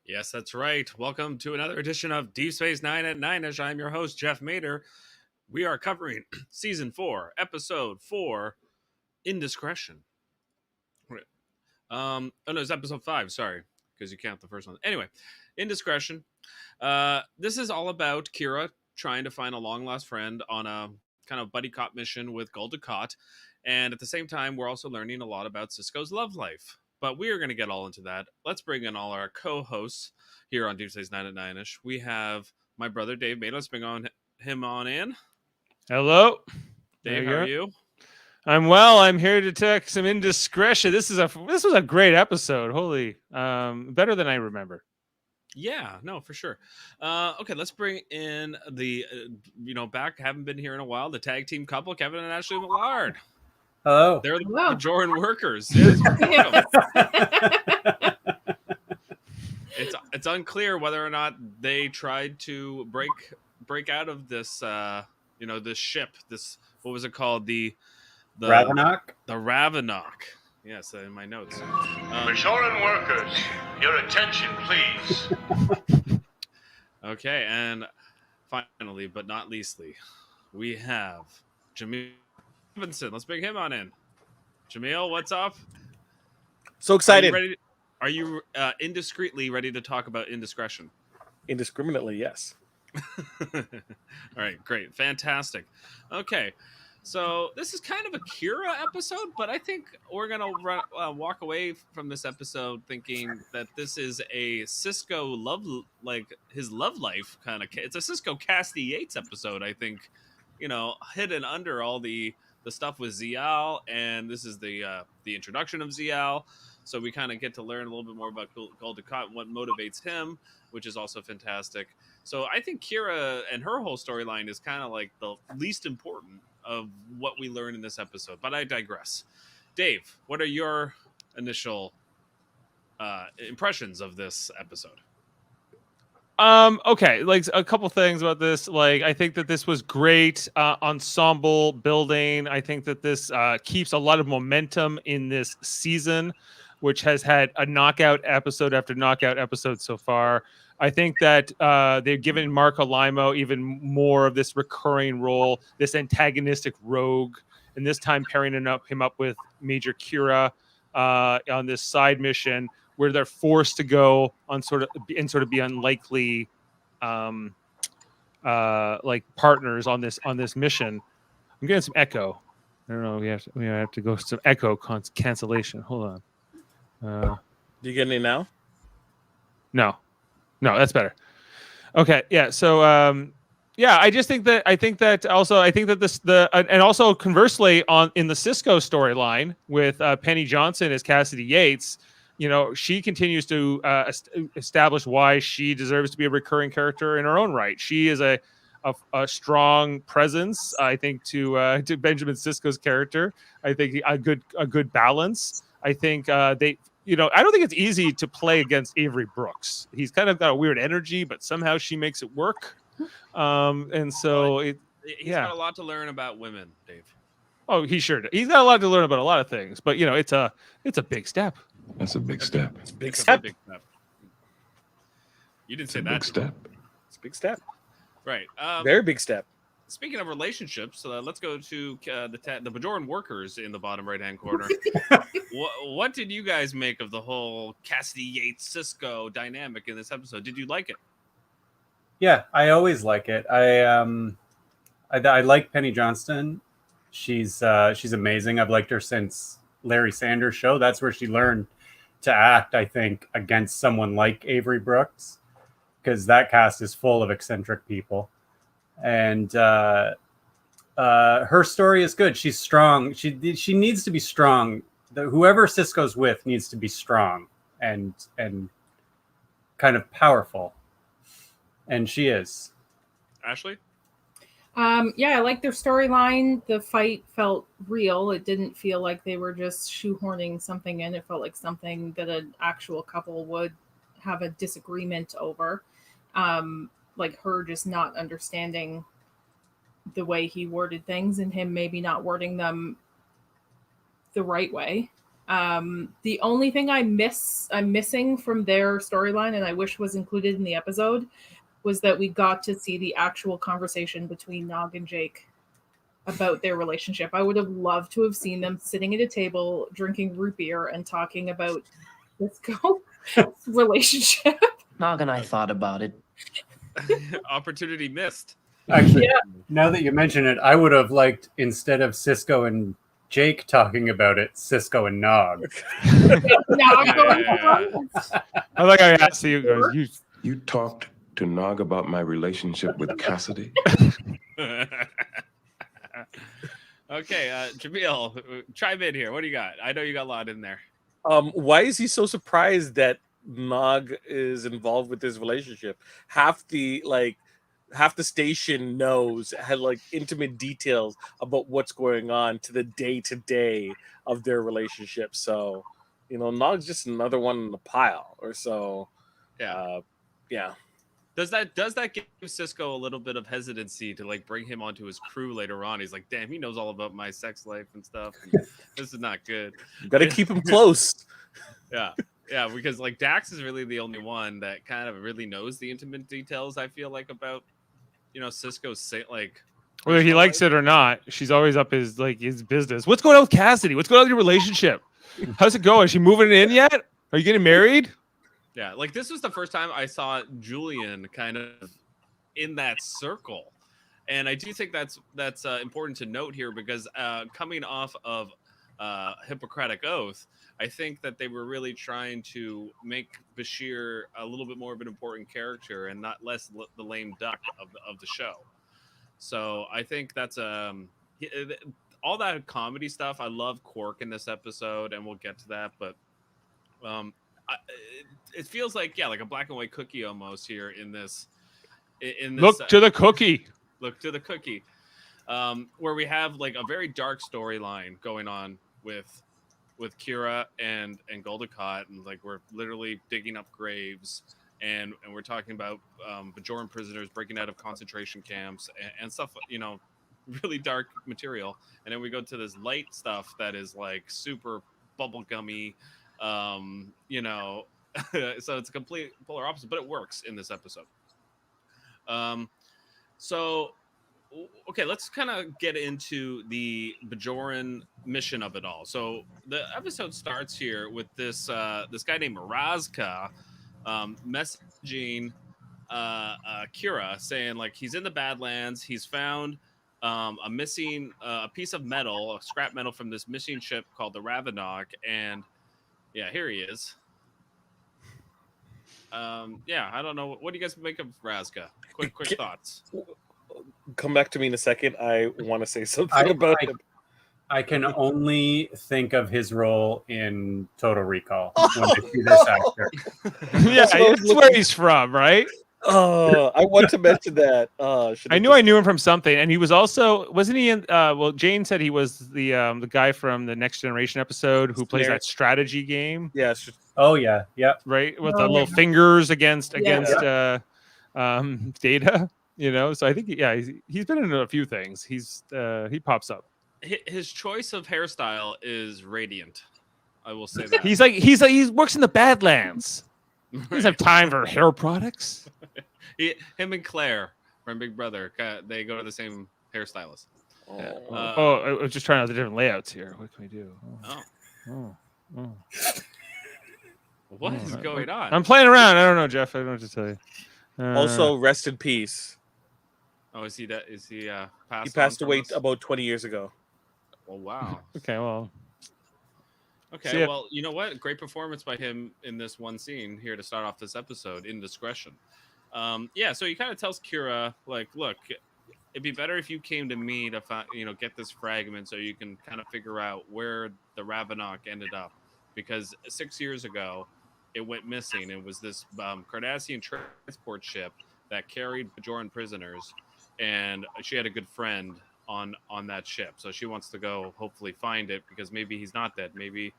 Yes, that's right. Welcome to another edition of Deep Space Nine at Nine-ish. I'm your host, Jeff Mader. We are covering Season 4, Episode 4, Indiscretion. No, it's Episode 5, sorry, because you count the first one. Anyway, Indiscretion. This is all about Kira trying to find a long-lost friend on a kind of buddy cop mission with Gul Dukat. And at the same time, we're also learning a lot about Sisko's love life. But we are going to get all into that. Let's bring in all our co-hosts here on Deep Space Nine at Nine-ish. We have my brother Dave May. Let's bring him on in. Hello, Dave. How are you? I'm well. I'm here to talk some Indiscretion. This was a great episode. Holy, better than I remember. Yeah, no, for sure. Okay, let's bring in the back. Haven't been here in a while. The tag team couple, Kevin and Ashley Millard. Hello. They're the Bajoran workers. It's unclear whether or not they tried to break out of this this ship. This, what was it called? The Ravenok? The Ravenok. Yes, in my notes. Bajoran workers, your attention, please. Okay, and finally, but not leastly, we have Jaemeel Robinson. Let's bring him on in. Jaemeel, what's up? So excited. Are you indiscreetly ready to talk about Indiscretion? Indiscriminately, yes. All right, great. Fantastic. Okay. So this is kind of a Kira episode, but I think we're going to walk away from this episode thinking that this is a Sisko his love life kind of. It's a Sisko Cassidy Yates episode, I think, hidden under all the stuff with Zial, and this is the introduction of Zial. So we kind of get to learn a little bit more about Gul Dukat and what motivates him, which is also fantastic. So I think Kira and her whole storyline is kind of like the least important of what we learn in this episode, but I digress. Dave, what are your initial impressions of this episode? Okay, like a couple things about this. Like, I think that this was great ensemble building. I think that this keeps a lot of momentum in this season, which has had a knockout episode after knockout episode so far. I think that they've given Marco Limo even more of this recurring role, this antagonistic rogue, and this time pairing him up with Major Kira on this side mission where they're forced to go on sort of be unlikely like partners on this mission. I'm getting some echo. I don't know. We have to go some echo cancellation. Hold on. Do you get any now? No, that's better. Okay, yeah. So, I just think that this and also conversely in the Sisko storyline with Penny Johnson as Cassidy Yates, she continues to establish why she deserves to be a recurring character in her own right. She is a strong presence, I think, to Benjamin Sisko's character. I think a good balance. I think they. I don't think it's easy to play against Avery Brooks. He's kind of got a weird energy, but somehow she makes it work. And so he's got a lot to learn about women, Dave. Oh, he's got a lot to learn about a lot of things, but it's a big step. That's a big step. It's a big step. You didn't say that. Big step. It's a big step. Right. Very big step. Speaking of relationships, let's go to the Bajoran workers in the bottom right-hand corner. What did you guys make of the whole Cassidy Yates Sisko dynamic in this episode? Did you like it? Yeah, I always like it. I like Penny Johnston. She's amazing. I've liked her since Larry Sanders Show. That's where she learned to act, I think, against someone like Avery Brooks, because that cast is full of eccentric people. And her story is good. She's strong. She needs to be strong. Whoever Sisko's with needs to be strong and kind of powerful. And she is. Ashley? I like their storyline. The fight felt real. It didn't feel like they were just shoehorning something in. It felt like something that an actual couple would have a disagreement over. Like her just not understanding the way he worded things and him maybe not wording them the right way. The only thing I'm missing from their storyline, and I wish was included in the episode, was that we got to see the actual conversation between Nog and Jake about their relationship. I would have loved to have seen them sitting at a table drinking root beer and talking about Cisco's relationship. Nog and I thought about it. Opportunity missed. Actually, Yeah. now that you mention it, I would have liked, instead of Cisco and Jake talking about it, Cisco and Nog. Nog going Yeah. I like how you asked you goes, You talked to Nog about my relationship with Cassidy? Okay, Jaemeel, chime in here. What do you got? I know you got a lot in there. Why is he so surprised that Nog is involved with this relationship? Half the station knows, had like intimate details about what's going on to the day of their relationship. So, Nog's just another one in the pile or so. Yeah. Yeah. Does that give Cisco a little bit of hesitancy to like bring him onto his crew later on? He's like, damn, he knows all about my sex life and stuff. And this is not good. You got to keep him close. Yeah. Yeah, because like Dax is really the only one that kind of really knows the intimate details, I feel like, about Cisco's like whether he likes it or not, she's always up his business. What's going on with Cassidy? What's going on with your relationship? How's it going? Is she moving in yet? Are you getting married? Yeah, like this was the first time I saw Julian kind of in that circle, and I do think that's important to note here because coming off of Hippocratic Oath, I think that they were really trying to make Bashir a little bit more of an important character and not less the lame duck of the show. So I think that's all that comedy stuff. I love Quark in this episode, and we'll get to that, but it feels like like a black and white cookie almost here in this. Look to the cookie. Look to the cookie, where we have like a very dark storyline going on with Kira and Goldacott, and like we're literally digging up graves, and we're talking about Bajoran prisoners breaking out of concentration camps and stuff. Really dark material, and then we go to this light stuff that is like super bubblegummy. So it's a complete polar opposite, but it works in this episode. So okay, let's kind of get into the Bajoran mission of it all. So the episode starts here with this guy named Razka messaging Kira saying like he's in the Badlands, he's found a missing piece of metal, a scrap metal from this missing ship called the Ravenok, and yeah, here he is. I don't know. What do you guys make of Razka? Quick thoughts. Come back to me in a second. I want to say something about him. I can only think of his role in Total Recall when I see this actor. Yeah, that's where he's from, right? Oh, I want to mention that. I knew him from something, and he was also wasn't he in? Jane said he was the guy from the Next Generation episode who plays that strategy game. Yeah. Oh yeah, yeah. Right, with the little fingers against Data. So I think he's been in a few things. He pops up. His choice of hairstyle is radiant. I will say that. He works in the Badlands. He doesn't have time for hair products. Him and Claire from Big Brother, they go to the same hairstylist. I was just trying out the different layouts here. What can we do? What is going on? I'm playing around. I don't know, Jeff. I don't know what to tell you. Also, rest in peace. Oh, is he that? Is he passed? He passed on away from us? about 20 years ago. Oh wow. Okay, well. Okay, well, you know what? Great performance by him in this one scene here to start off this episode, Indiscretion. So he kind of tells Kira, like, look, it'd be better if you came to me to find, get this fragment so you can kind of figure out where the Ravenok ended up. Because 6 years ago, it went missing. It was this Cardassian transport ship that carried Bajoran prisoners, and she had a good friend on that ship. So she wants to go hopefully find it because maybe he's not dead. Maybe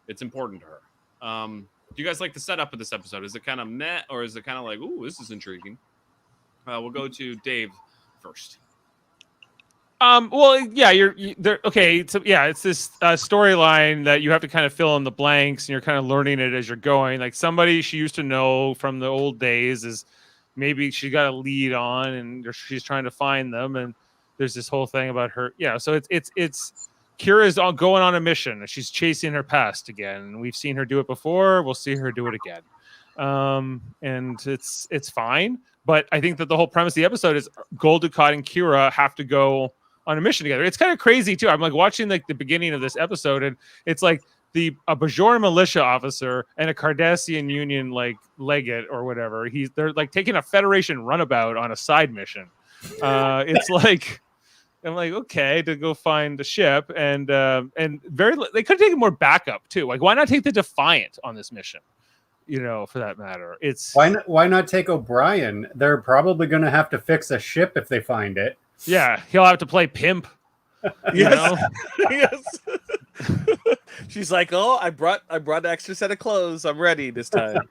it's important to her. Do you guys like the setup of this episode? Is it kind of meh, or is it kind of like, ooh, this is intriguing? We'll go to Dave first. Well, yeah, there. Okay, so yeah, it's this storyline that you have to kind of fill in the blanks, and you're kind of learning it as you're going. Like somebody she used to know from the old days is maybe she got a lead on, and she's trying to find them. And there's this whole thing about her. Yeah, so it's Kira's going on a mission. She's chasing her past again. We've seen her do it before. We'll see her do it again. And it's fine. But I think that the whole premise of the episode is Gul Dukat and Kira have to go on a mission together. It's kind of crazy too. I'm like watching like the beginning of this episode, and it's like a Bajoran militia officer and a Cardassian Union like legate or whatever. They're like taking a Federation runabout on a side mission. It's like I'm like, okay, to go find the ship, and they could have taken more backup too. Like, why not take the Defiant on this mission? You know, for that matter, it's why not take O'Brien? They're probably going to have to fix a ship if they find it. Yeah, he'll have to play pimp. Yes. Yes. She's like, "Oh, I brought an extra set of clothes. I'm ready this time."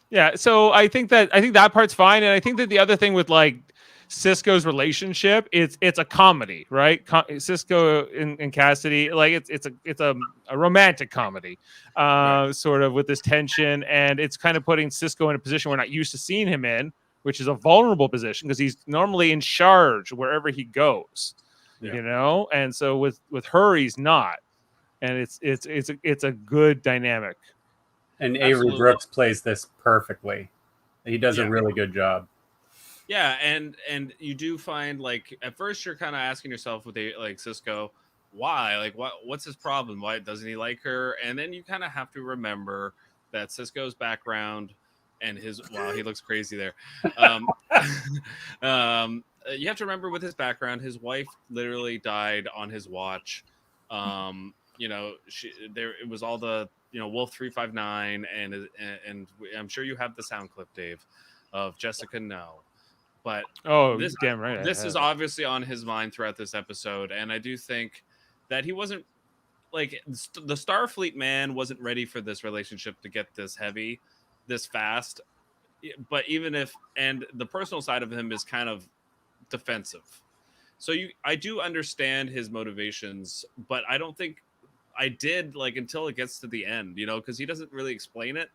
Yeah, so I think that part's fine, and I think that the other thing with like Sisko's relationship, it's a comedy, right? Sisko and Cassidy, like it's a romantic comedy, sort of with this tension, and it's kind of putting Sisko in a position we're not used to seeing him in, which is a vulnerable position because he's normally in charge wherever he goes, you know. And so with her, he's not, and it's a good dynamic. And Avery Brooks plays this perfectly. He does a really good job. Yeah, and you do find like at first you're kind of asking yourself with like Sisko, why? Like what's his problem? Why doesn't he like her? And then you kind of have to remember that Sisko's background and his he looks crazy there. You have to remember with his background, his wife literally died on his watch. You know, it was all the Wolf 359 and I'm sure you have the sound clip, Dave, of Jessica No. But damn right. This is obviously on his mind throughout this episode, and I do think that he wasn't like the Starfleet man wasn't ready for this relationship to get this heavy, this fast. But and the personal side of him is kind of defensive. So I do understand his motivations, but I don't think I did like until it gets to the end, because he doesn't really explain it.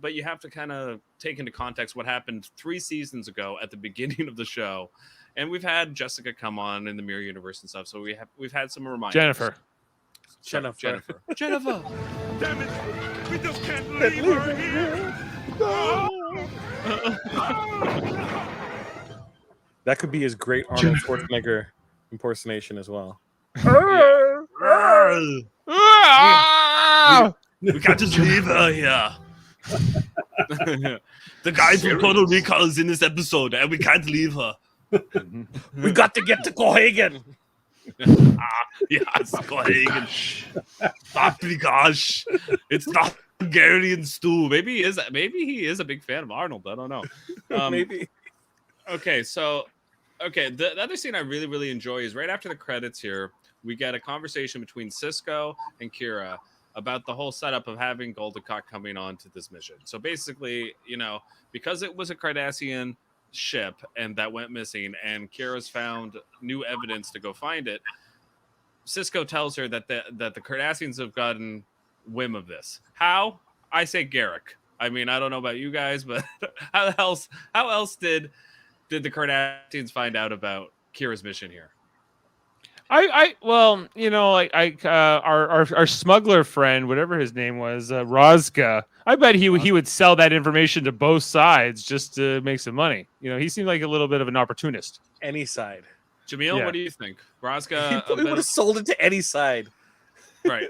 But you have to kind of take into context what happened 3 seasons ago at the beginning of the show. And we've had Jessica come on in the Mirror Universe and stuff. So we've had some reminders. Jennifer. Damn it! We just can't leave her here. That could be his great Arnold Schwarzenegger impersonation as well. We can't just leave her here. The guy from Total Recall is in this episode, and we can't leave her. We got to get to Cohagen. Yes, Cohagen. Paprikash. It's not Hungarian stew. Maybe he is a big fan of Arnold. I don't know. Maybe. Okay, so the other scene I really, really enjoy is right after the credits here, we get a conversation between Sisko and Kira about the whole setup of having Gul Dukat coming on to this mission. So basically, because it was a Cardassian ship and that went missing, and Kira's found new evidence to go find it, Sisko tells her that the Cardassians have gotten whim of this. How? I say Garrick. I mean, I don't know about you guys, but how else did the Cardassians find out about Kira's mission here? Our smuggler friend, whatever his name was, Rozga, I bet he would sell that information to both sides just to make some money. He seemed like a little bit of an opportunist. Any side. Jameel, what do you think? Rozga He would have sold it to any side. Right.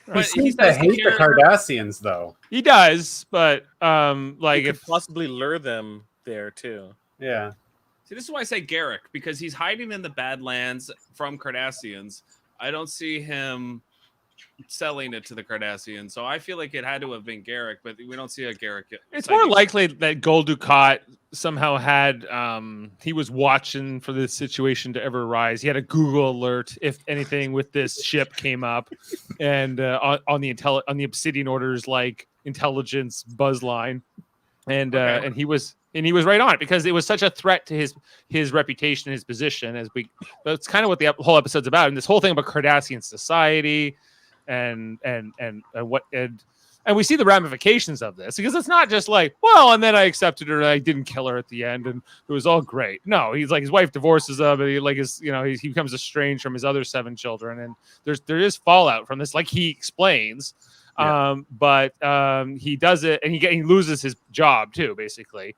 But he seems to hate the Cardassians, though. He does, but he could possibly lure them there too. Yeah. See, this is why I say Garrick, because he's hiding in the Badlands from Cardassians. I don't see him selling it to the Cardassians, so I feel like it had to have been Garrick, but we don't see a Garrick. It's more likely that Gul Dukat somehow had he was watching for this situation to ever arise. He had a Google alert if anything with this ship came up, and on the Obsidian Orders like intelligence buzz line, and he was. And he was right on it because it was such a threat to his reputation, his position. That's kind of what the whole episode's about. And this whole thing about Cardassian society, and we see the ramifications of this because it's not just like, well, and then I accepted her and I didn't kill her at the end and it was all great. No, he's like, his wife divorces him and he becomes estranged from his other 7 children, and there is fallout from this, like he explains. But he does it, and he loses his job too. Basically,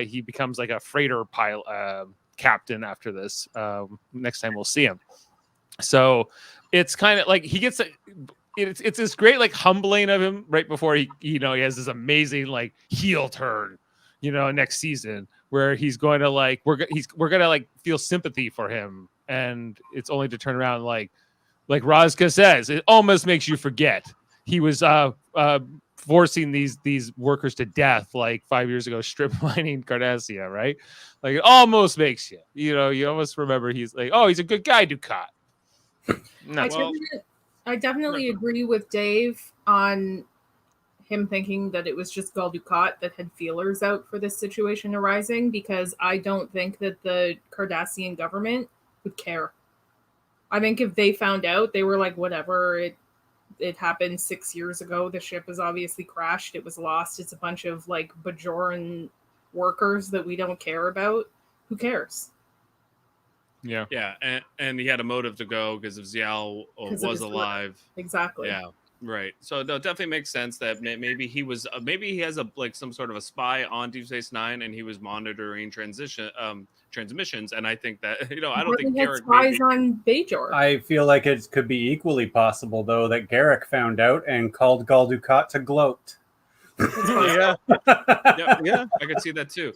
he becomes like a freighter pilot captain after this. Next time we'll see him. So it's kind of like he gets it's this great like humbling of him right before he has this amazing like heel turn, next season where he's going to like we're gonna like feel sympathy for him, and it's only to turn around like Razka says, it almost makes you forget. He was forcing these workers to death like 5 years ago, strip mining Cardassia, right? Like it almost makes you, you almost remember he's like, oh, he's a good guy, Dukat. No, I definitely agree with Dave on him thinking that it was just Gul Dukat that had feelers out for this situation arising, because I don't think that the Cardassian government would care. I think if they found out, they were like, whatever, it happened 6 years ago. The ship is obviously crashed. It was lost. It's a bunch of like Bajoran workers that we don't care about. Who cares? Yeah. And he had a motive to go because if Zial was alive. Exactly. Yeah. Right. So no, it definitely makes sense that maybe he was maybe he has some sort of a spy on Deep Space Nine, and he was monitoring transmissions. And I think that I don't think Garrick spies on Bajor. I feel like it could be equally possible though that Garrick found out and called Gul Dukat to gloat. Yeah, I could see that too.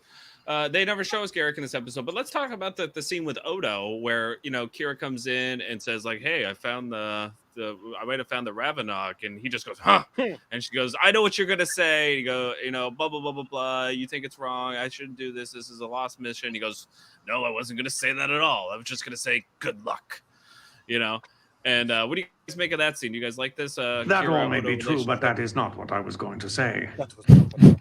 They never show us Garrick in this episode, but let's talk about the scene with Odo where Kira comes in and says like, "Hey, I found I might have found the Ravenok," and he just goes, "Huh?" And she goes, "I know what you're gonna say." And you go, blah blah blah blah blah. You think it's wrong? I shouldn't do this. This is a lost mission. He goes, "No, I wasn't gonna say that at all. I was just gonna say good luck." And what do you guys make of that scene? You guys like this? That Kira all may Odo be true, but that is not what I was going to say.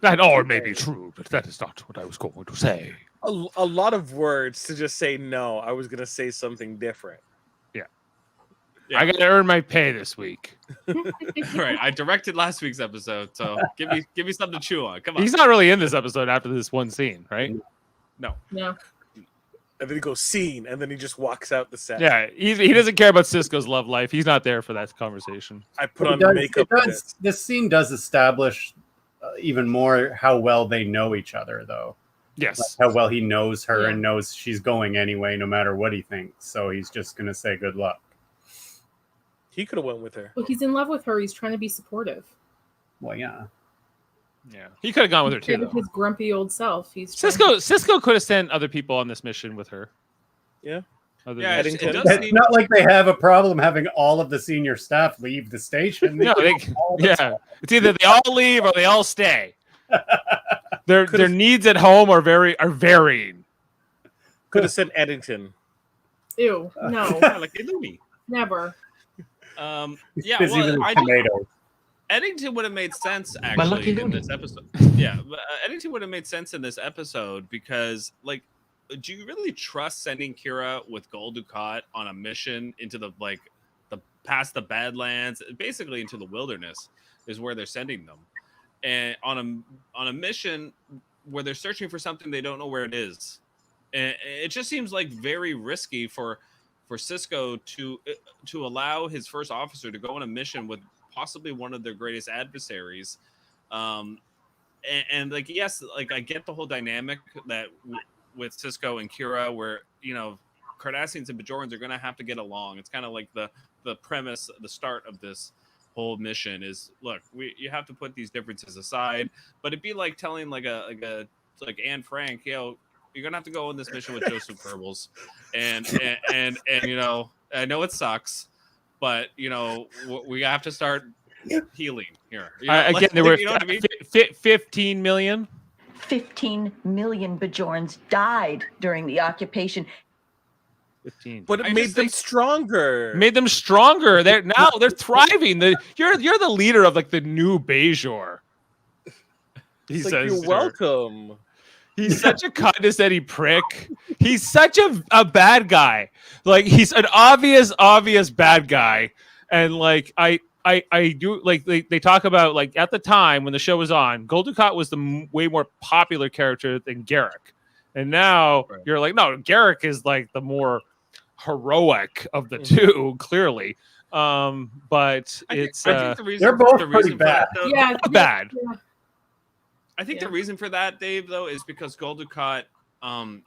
That all may be true, but that is not what I was going to say. A lot of words to just say no. I was gonna say something different. I got to earn my pay this week. Right. I directed last week's episode, so give me something to chew on. Come on. He's not really in this episode after this one scene, right? No. No. And then he goes scene, and then he just walks out the set. Yeah, he doesn't care about Sisko's love life. He's not there for that conversation. I put on makeup. This scene does establish even more how well they know each other, though. Yes. Like how well he knows her and knows she's going anyway, no matter what he thinks. So he's just going to say good luck. He could have went with her. Well, he's in love with her. He's trying to be supportive. Well, yeah. He could have gone with her too. His grumpy old self. Sisko could have sent other people on this mission with her. Yeah. It's not like they have a problem having all of the senior staff leave the station. It's either they all leave or they all stay. Their needs at home are varying. Could have sent Eddington. Ew, no. Like Illumi. Never. Eddington would have made sense actually in this episode. Yeah, but Eddington would have made sense in this episode because, like, do you really trust sending Kira with Gul Dukat on a mission into the past the Badlands, basically into the wilderness, is where they're sending them, and on a mission where they're searching for something they don't know where it is, and it just seems like very risky for Sisko to allow his first officer to go on a mission with possibly one of their greatest adversaries. And like, yes, like I get the whole dynamic that with Sisko and Kira, where, Cardassians and Bajorans are going to have to get along. It's kind of like the premise, the start of this whole mission is, look, you have to put these differences aside, but it'd be like telling like Anne Frank, you're gonna have to go on this mission with Joseph Goebbels, and I know it sucks, but we have to start healing here. Again, there were 15 million. 15 million Bajorans died during the occupation. 15. But it made them stronger. Made them stronger. They're thriving. You're the leader of like the new Bajor. He says, "You're welcome." He's such a condescending prick. He's such a bad guy. Like he's an obvious bad guy. And like I do like they talk about like at the time when the show was on, Gul Dukat was the way more popular character than Garrick. And now you're like, no, Garrick is like the more heroic of the two, clearly. But I think the reason, they're both the pretty reason bad. For that, though, Yeah, bad. I think the reason for that, Dave, though, is because Gul Dukat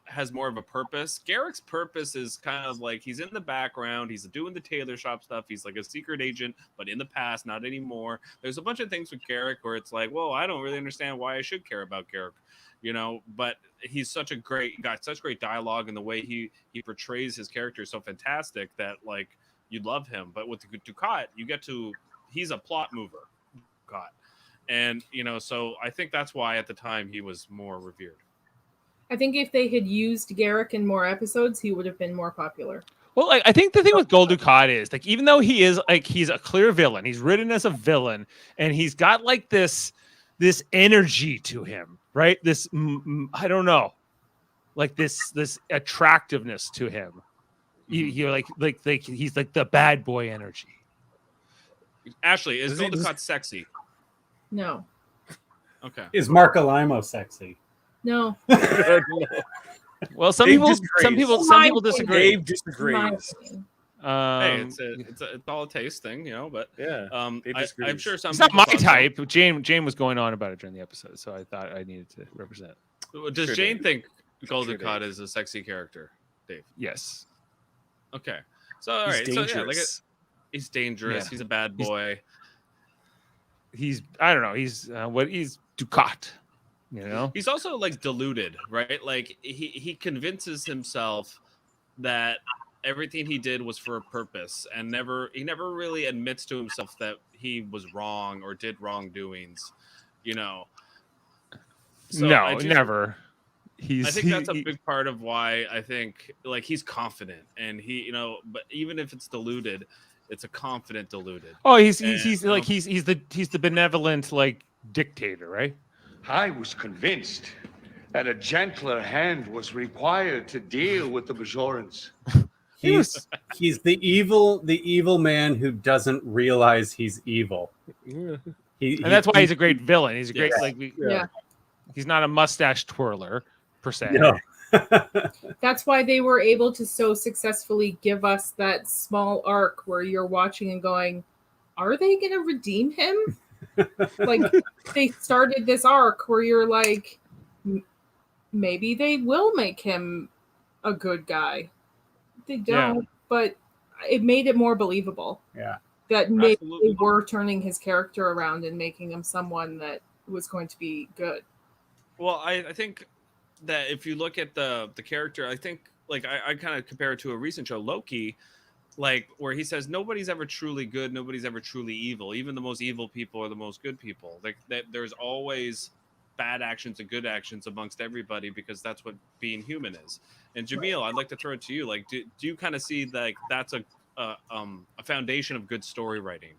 has more of a purpose. Garrick's purpose is kind of like he's in the background. He's doing the tailor shop stuff. He's like a secret agent, but in the past, not anymore. There's a bunch of things with Garrick where it's like, well, I don't really understand why I should care about Garrick, you know. But he's got such great dialogue, and the way he portrays his character is so fantastic that like you love him. But with Dukat, he's a plot mover, Dukat. And, you know, so I think that's why at the time he was more revered. I think if they had used Garrick in more episodes, he would have been more popular. Well, like, I think the thing with Gul Dukat is like, even though he is like, he's a clear villain, he's written as a villain, and he's got like this energy to him, right? This, I don't know, like this attractiveness to him. You're like he's like the bad boy energy. Ashley, is Gul Dukat sexy? No. Okay. Is Mark Alimo sexy? No. Well, some Dave people disagree. Dave disagrees. Hey, it's all a taste thing, you know. But yeah, I'm sure some. It's not my type. Jane was going on about it during the episode, so I thought I needed to represent. Does Jane think Gul Dukat is a sexy character, Dave? Yes. Okay. So all right. Dangerous. So yeah, he's dangerous. Yeah. He's a bad boy. He's I don't know. He's he's Dukat. You know. He's also like deluded, right? Like he convinces himself that everything he did was for a purpose, and he never really admits to himself that he was wrong or did wrongdoings, you know. So no, never. I think that's a big part of why I think like he's confident, and he, you know, but even if it's deluded, it's a confident deluded. Oh, he's like he's the benevolent like dictator, right? I was convinced that a gentler hand was required to deal with the Bajorans. He's the evil man who doesn't realize he's evil. And that's why he's a great villain. He's a great he's not a mustache twirler per se. No. That's why they were able to so successfully give us that small arc where you're watching and going, are they going to redeem him? Like they started this arc where you're like, maybe they will make him a good guy. They don't, but it made it more believable. Yeah. That maybe they were turning his character around and making him someone that was going to be good. Well, I think that if you look at the character, I think like I kind of compare it to a recent show, Loki, like where he says nobody's ever truly good, nobody's ever truly evil. Even the most evil people are the most good people. Like that, there's always bad actions and good actions amongst everybody because that's what being human is. And Jaemeel, I'd like to throw it to you. Like, do you kind of see like that's a foundation of good story writing?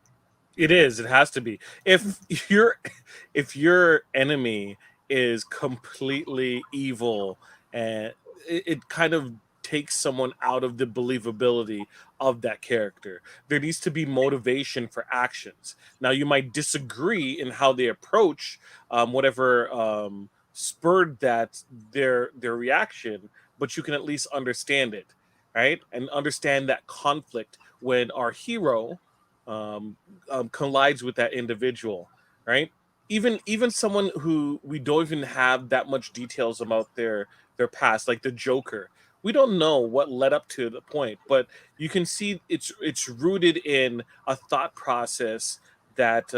It is. It has to be. If your enemy is completely evil, and it kind of takes someone out of the believability of that character. There needs to be motivation for actions. Now, you might disagree in how they approach whatever spurred that their reaction, but you can at least understand it, right? And understand that conflict when our hero collides with that individual, right? Even someone who we don't even have that much details about their past, like the Joker. We don't know what led up to the point, but you can see it's rooted in a thought process that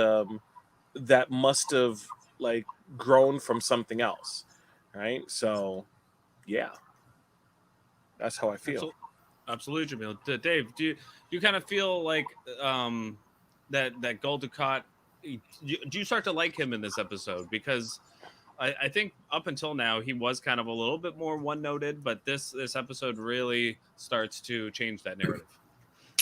that must have like grown from something else, right? So, yeah, that's how I feel. Absolutely, Jaemeel. Dave, do you kind of feel like that Gul Dukat? Do you start to like him in this episode? Because I think up until now he was kind of a little bit more one-noted, but this episode really starts to change that narrative.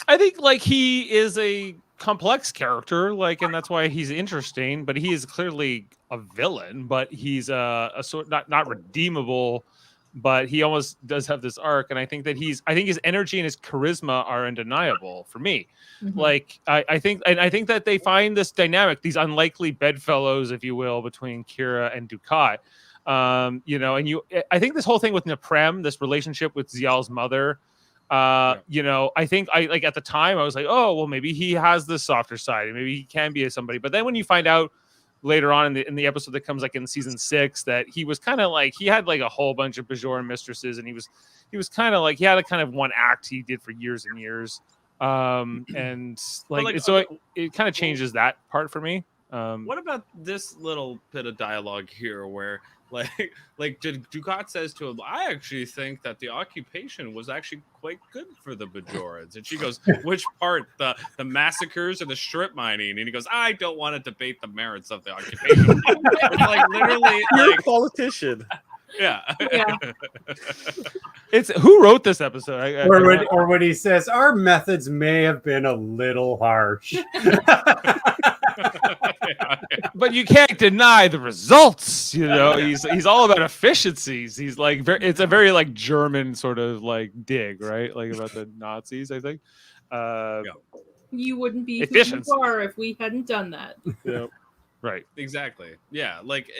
I think like he is a complex character, like, and that's why he's interesting. But he is clearly a villain. But he's a sort not redeemable. But he almost does have this arc, and I think his energy and his charisma are undeniable for me. Like I think that they find this dynamic, these unlikely bedfellows, if you will, between Kira and Dukat. I think this whole thing with Naprem, this relationship with Zial's mother, I think at the time I was like, oh well, maybe he has this softer side, and maybe he can be somebody. But then when you find out later on in the episode that comes like in season 6 that he was kind of like he had like a whole bunch of Bajoran mistresses, and he was kind of like he had a kind of one act he did for years and years, it kind of changes that part for me. What about this little bit of dialogue here where Dukat says to him, I actually think that the occupation was actually quite good for the Bajorans. And she goes, which part? The massacres or the strip mining? And he goes, I don't want to debate the merits of the occupation. It's like literally You're a politician. Yeah. It's who wrote this episode? Or when he says our methods may have been a little harsh. But you can't deny the results. He's all about efficiencies. He's like it's a very like German sort of like dig, right? Like about the Nazis, I think. You wouldn't be who you are if we hadn't done that. Yeah. Right. Exactly. Yeah. Like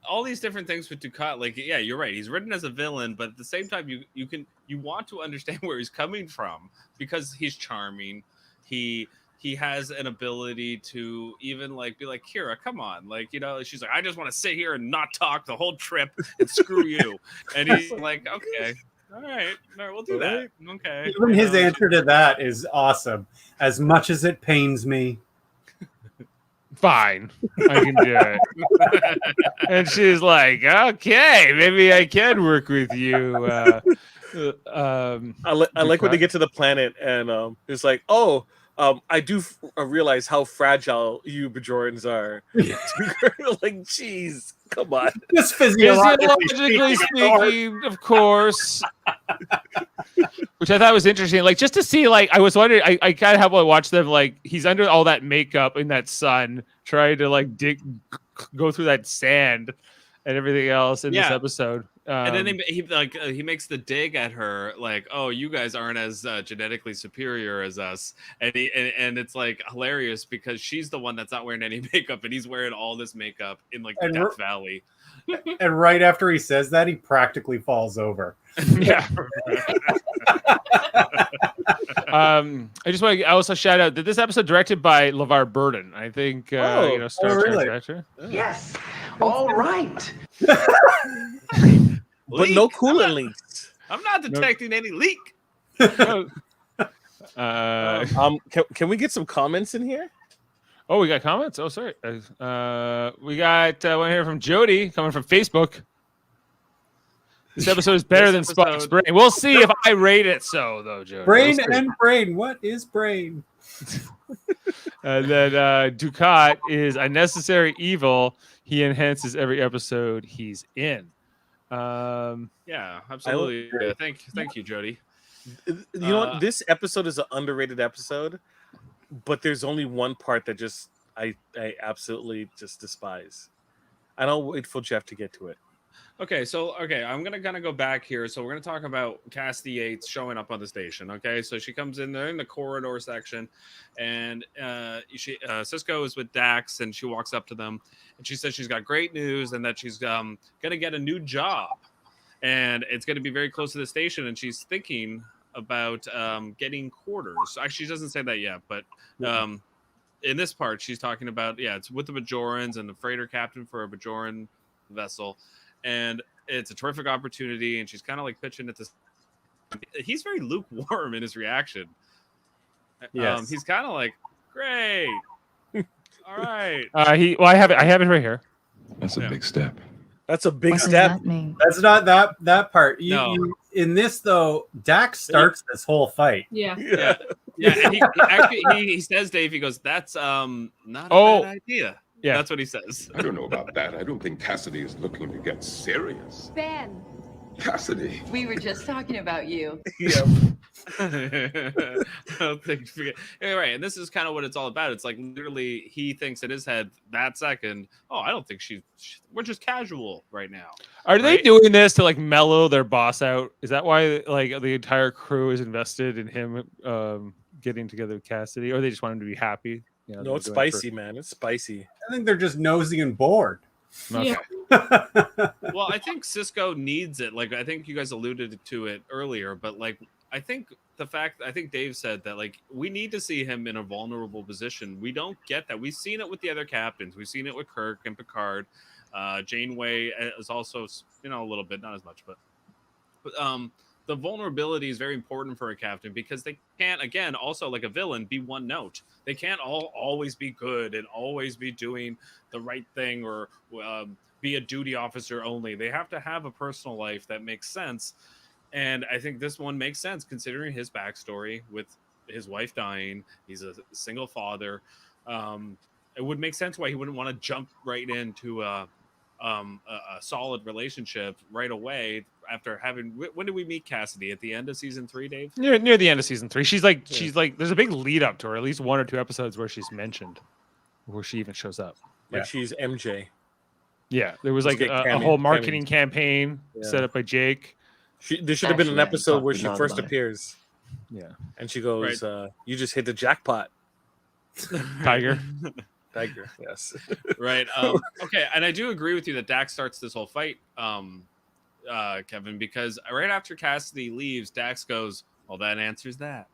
all these different things with Dukat, like, yeah, you're right. He's written as a villain, but at the same time, you want to understand where he's coming from because he's charming. He has an ability to even like be like, Kira, come on, like, she's like, I just want to sit here and not talk the whole trip and screw you. And he's like, okay, all right, we'll do that. Okay. Even his answer to that is awesome. As much as it pains me. Fine, I can do it. And she's like, okay, maybe I can work with you. I like when they get to the planet and it's like, I do realize how fragile you Bajorans are. Like, jeez, come on. Just physiologically speaking, of course. Which I thought was interesting. Like, just to see, like, I was wondering, I kind of have to watch them, like, he's under all that makeup in that sun, trying to, like, go through that sand and everything else in this episode. And then he makes the dig at her, like, "Oh, you guys aren't as genetically superior as us," and it's like hilarious because she's the one that's not wearing any makeup, and he's wearing all this makeup in like Death Valley. And right after he says that, he practically falls over. Yeah. I also shout out that this episode directed by LeVar Burton. I think Star Trek director. Yes. All right. But no coolant leaks. I'm not detecting any leak. Can we get some comments in here? Oh, we got comments. Oh, sorry. We got one here from Jody coming from Facebook. This episode is better than Spock's brain. We'll see if I rate it so, though, Jody. Brain and brain. What is brain? And then Dukat is a necessary evil. He enhances every episode he's in. Yeah, absolutely. Thank you, Jody. You know what? This episode is an underrated episode, but there's only one part that just I absolutely just despise. And I'll wait for Jeff to get to it. Okay, I'm gonna kind of go back here. So we're gonna talk about Cassidy Yates showing up on the station. Okay, so she comes in there in the corridor section, and Cisco is with Dax, and she walks up to them, and she says she's got great news and that she's gonna get a new job, and it's gonna be very close to the station, and she's thinking about getting quarters. Actually, she doesn't say that yet, but in this part, she's talking about it's with the Bajorans and the freighter captain for a Bajoran vessel. And it's a terrific opportunity, and she's kind of like pitching it to. He's very lukewarm in his reaction. Yes. He's kind of like, "Great, all right." I have it right here. That's a big step. That's a big What step. does that mean? That's not that part. No. In this though, Dax starts this whole fight. Yeah. And he says, Dave, he goes, "That's not a bad idea." Yeah, that's what he says. I don't know about that. I don't think Cassidy is looking to get serious. Ben, Cassidy. We were just talking about you. Yeah. I don't think right, and this is kind of what it's all about. It's like literally he thinks in his head that second, oh, I don't think we're just casual right now. Are they doing this to like mellow their boss out? Is that why like the entire crew is invested in him getting together with Cassidy, or they just want him to be happy? You know, No, it's spicy, man. It's spicy. I think they're just nosy and bored. Okay. Well, I think Cisco needs it. Like I think you guys alluded to it earlier, but like I think Dave said that like we need to see him in a vulnerable position. We don't get that. We've seen it with the other captains. We've seen it with Kirk and Picard. Janeway is also, a little bit, not as much, but the vulnerability is very important for a captain because they can't, again, also like a villain, be one note. They can't always be good and always be doing the right thing or be a duty officer only. They have to have a personal life that makes sense. And I think this one makes sense considering his backstory with his wife dying. He's a single father. It would make sense why he wouldn't want to jump right into a solid relationship right away after having. When did we meet Cassidy? At the end of season 3, Dave? Near the end of season 3. She's like there's a big lead up to her, at least 1 or 2 episodes where she's mentioned, where she even shows up. Like she's MJ. Yeah, there was like a whole marketing campaign set up by Jake. There should have been an episode where she first appears. Yeah, and she goes, "You just hit the jackpot, Tiger." Tiger, yes. Right. Okay, and I do agree with you that Dax starts this whole fight, Kevin, because right after Cassidy leaves, Dax goes, "Well, that answers that."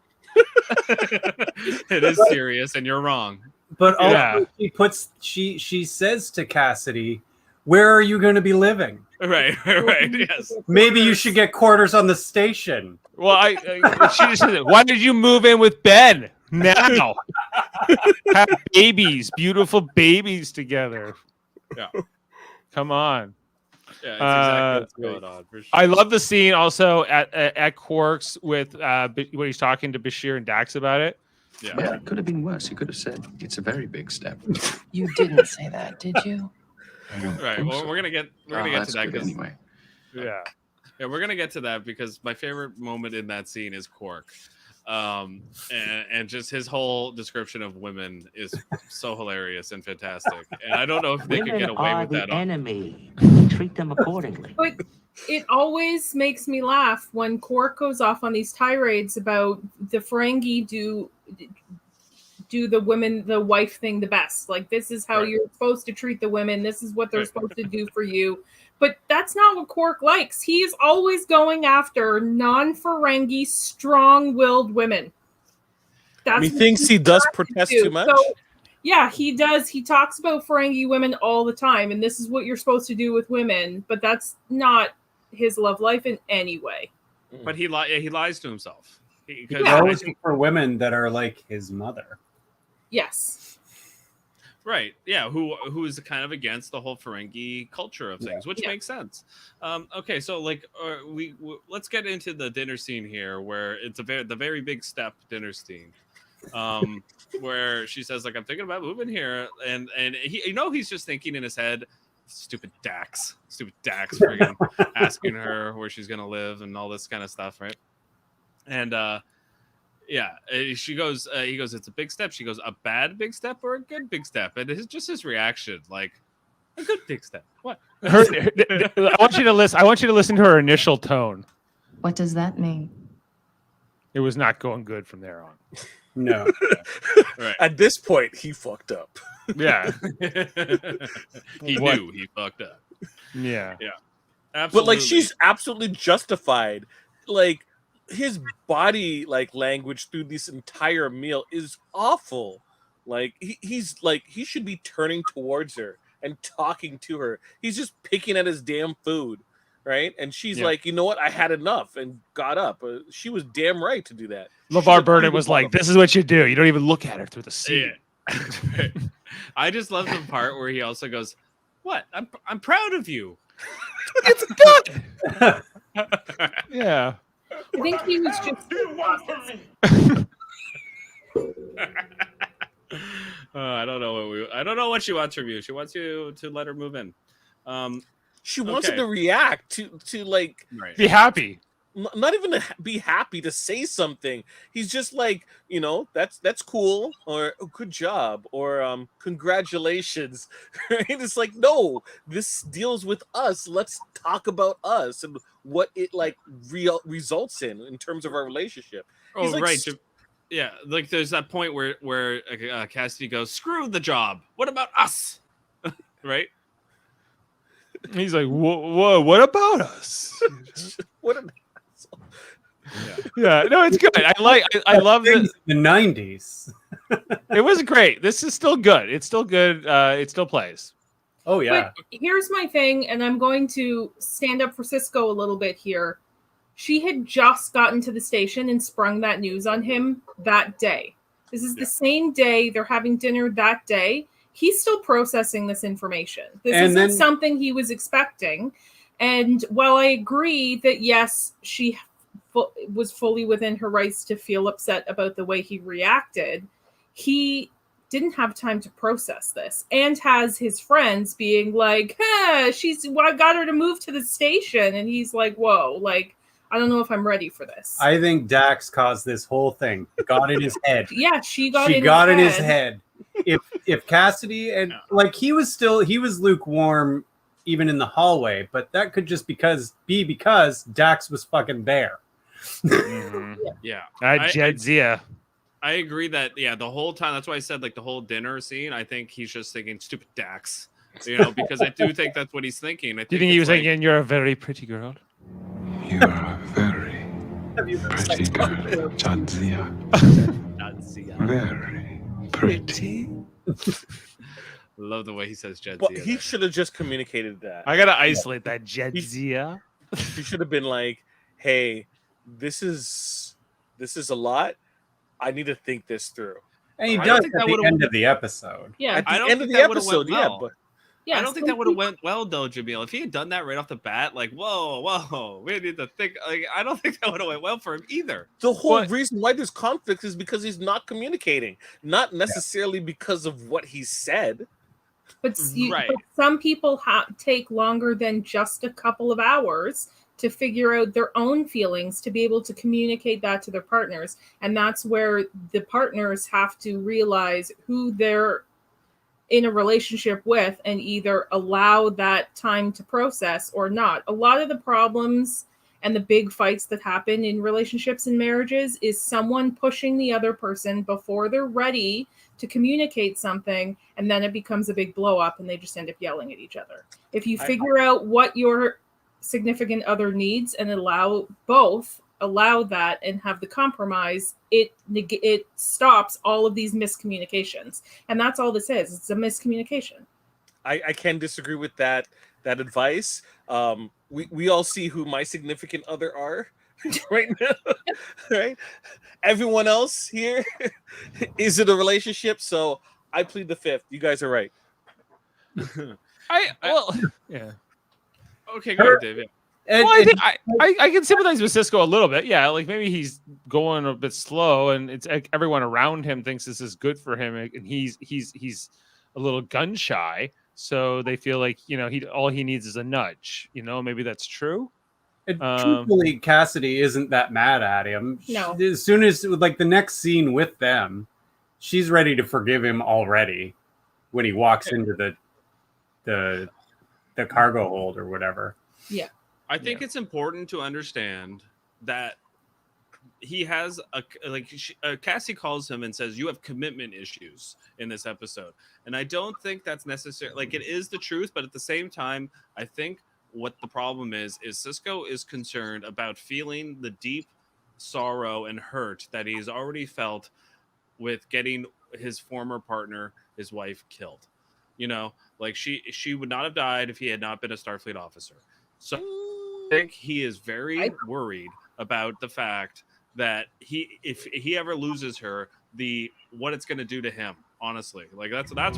It is serious, and you're wrong. But also she says to Cassidy, "Where are you going to be living?" Right. Yes. Maybe you should get quarters on the station. Well, she just said, "Why did you move in with Ben now? Have babies, beautiful babies together." Yeah. Come on. Yeah, it's exactly what's going on. For sure. I love the scene also at Quark's with when he's talking to Bashir and Dax about it. Yeah, it could have been worse. He could have said, "It's a very big step." You didn't say that, did you? Right. Well, we're gonna get to that anyway. Yeah, we're gonna get to that because my favorite moment in that scene is Quark, and just his whole description of women is so hilarious and fantastic. And I don't know if they could get away with that. Enemy. Treat them accordingly. But it always makes me laugh when Quark goes off on these tirades about the Ferengi do the wife thing the best. Like, this is how you're supposed to treat the women. This is what they're supposed to do for you. But that's not what Quark likes. He is always going after non-Ferengi, strong-willed women. He thinks he does protest too much? So, yeah, he does. He talks about Ferengi women all the time, and this is what you're supposed to do with women. But that's not his love life in any way. But he lies to himself. He's always looking for women that are like his mother. Yes. Right. Yeah. Who is kind of against the whole Ferengi culture of things, which makes sense. Okay. So like, let's get into the dinner scene here, where it's the very big step dinner scene, where she says like, "I'm thinking about moving here," and he, he's just thinking in his head, stupid Dax, friggin' asking her where she's gonna live and all this kind of stuff, right? And she goes, he goes, "It's a big step." She goes, "A bad big step or a good big step?" And it's just his reaction, like, a good big step. What? I want you to listen to her initial tone. What does that mean? It was not going good from there on. No. Right. At this point, he fucked up. Yeah. He knew he fucked up. Yeah. Yeah. Absolutely. But like, she's absolutely justified. Like, his body language through this entire meal is awful. Like, he's like, he should be turning towards her and talking to her. He's just picking at his damn food, right? And she's like, "You know what? I had enough," and got up. She was damn right to do that. LeVar Burton was like, "This is what you do. You don't even look at her through the scene." Yeah. I just love the part where he also goes, "What? I'm proud of you." It's good. Yeah. I think he was just. I don't know what she wants from you. She wants you to let her move in. She wants him to react to like be happy. Not even to be happy to say something. He's just like, that's cool, or oh, good job, or congratulations. Right? It's like, no, this deals with us. Let's talk about us and what it like results in terms of our relationship. Oh, He's like, right. Yeah, like there's that point where Cassidy goes, "Screw the job. What about us?" Right? He's like, "Whoa, what about us?" What? Yeah, no, it's good. I love the 90s. It was great. This is still good. It's still good. It still plays. Oh yeah. But here's my thing, and I'm going to stand up for Cisco a little bit here. She had just gotten to the station and sprung that news on him that day. This is the same day. They're having dinner that day. He's still processing this information. This isn't something he was expecting. And while I agree that, yes, she was fully within her rights to feel upset about the way he reacted, he didn't have time to process this and has his friends being like, I got her to move to the station. And he's like, whoa, like, I don't know if I'm ready for this. I think Dax caused this whole thing. Got in his head. Yeah, she got in his head. If Cassidy and like he was lukewarm even in the hallway, but that could just because Dax was fucking there. Yeah. Jedzia. I agree that the whole time. That's why I said like the whole dinner scene. I think he's just thinking stupid Dax, because I do think that's what he's thinking. Do you think he was thinking you're a very pretty girl? You're a very pretty girl, Jadzia. Very pretty. Love the way he says Jedzia. Well, he should have just communicated that. I gotta isolate that Jedzia. He should have been like, "Hey, this is a lot. I need to think this through." And he does at the end of the episode. Yeah, at the end of the episode, yeah, I don't think that would have went well though, Jaemeel. If he had done that right off the bat, like, whoa, we need to think. Like, I don't think that would have went well for him either. The whole reason why there's conflict is because he's not communicating, not necessarily because of what he said. But some people take longer than just a couple of hours to figure out their own feelings to be able to communicate that to their partners, and that's where the partners have to realize who they're in a relationship with and either allow that time to process or not. A lot of the problems and the big fights that happen in relationships and marriages is someone pushing the other person before they're ready to communicate something, and then it becomes a big blow up and they just end up yelling at each other. If you figure out what your significant other needs and allow that and have the compromise, it stops all of these miscommunications. And that's all this is. It's a miscommunication. I can disagree with that advice. We all see who my significant other are right now, right? Everyone else here is in a relationship, so I plead the fifth. You guys are right. Yeah. Okay, go ahead, David. I think I can sympathize with Cisco a little bit. Yeah, like maybe he's going a bit slow, and it's like everyone around him thinks this is good for him, and he's a little gun shy. So they feel like all he needs is a nudge. Maybe that's true. And truthfully, Cassidy isn't that mad at him. No. As soon as like the next scene with them, she's ready to forgive him already when he walks into the cargo hold or whatever. Yeah. I think it's important to understand that he has Cassie calls him and says, "You have commitment issues" in this episode. And I don't think that's necessary. Like, it is the truth, but at the same time, I think what the problem is Cisco is concerned about feeling the deep sorrow and hurt that he's already felt with getting his former partner, his wife, killed. Like she would not have died if he had not been a Starfleet officer. So I think he is very worried about the fact that if he ever loses her, what it's going to do to him. Honestly, like that's why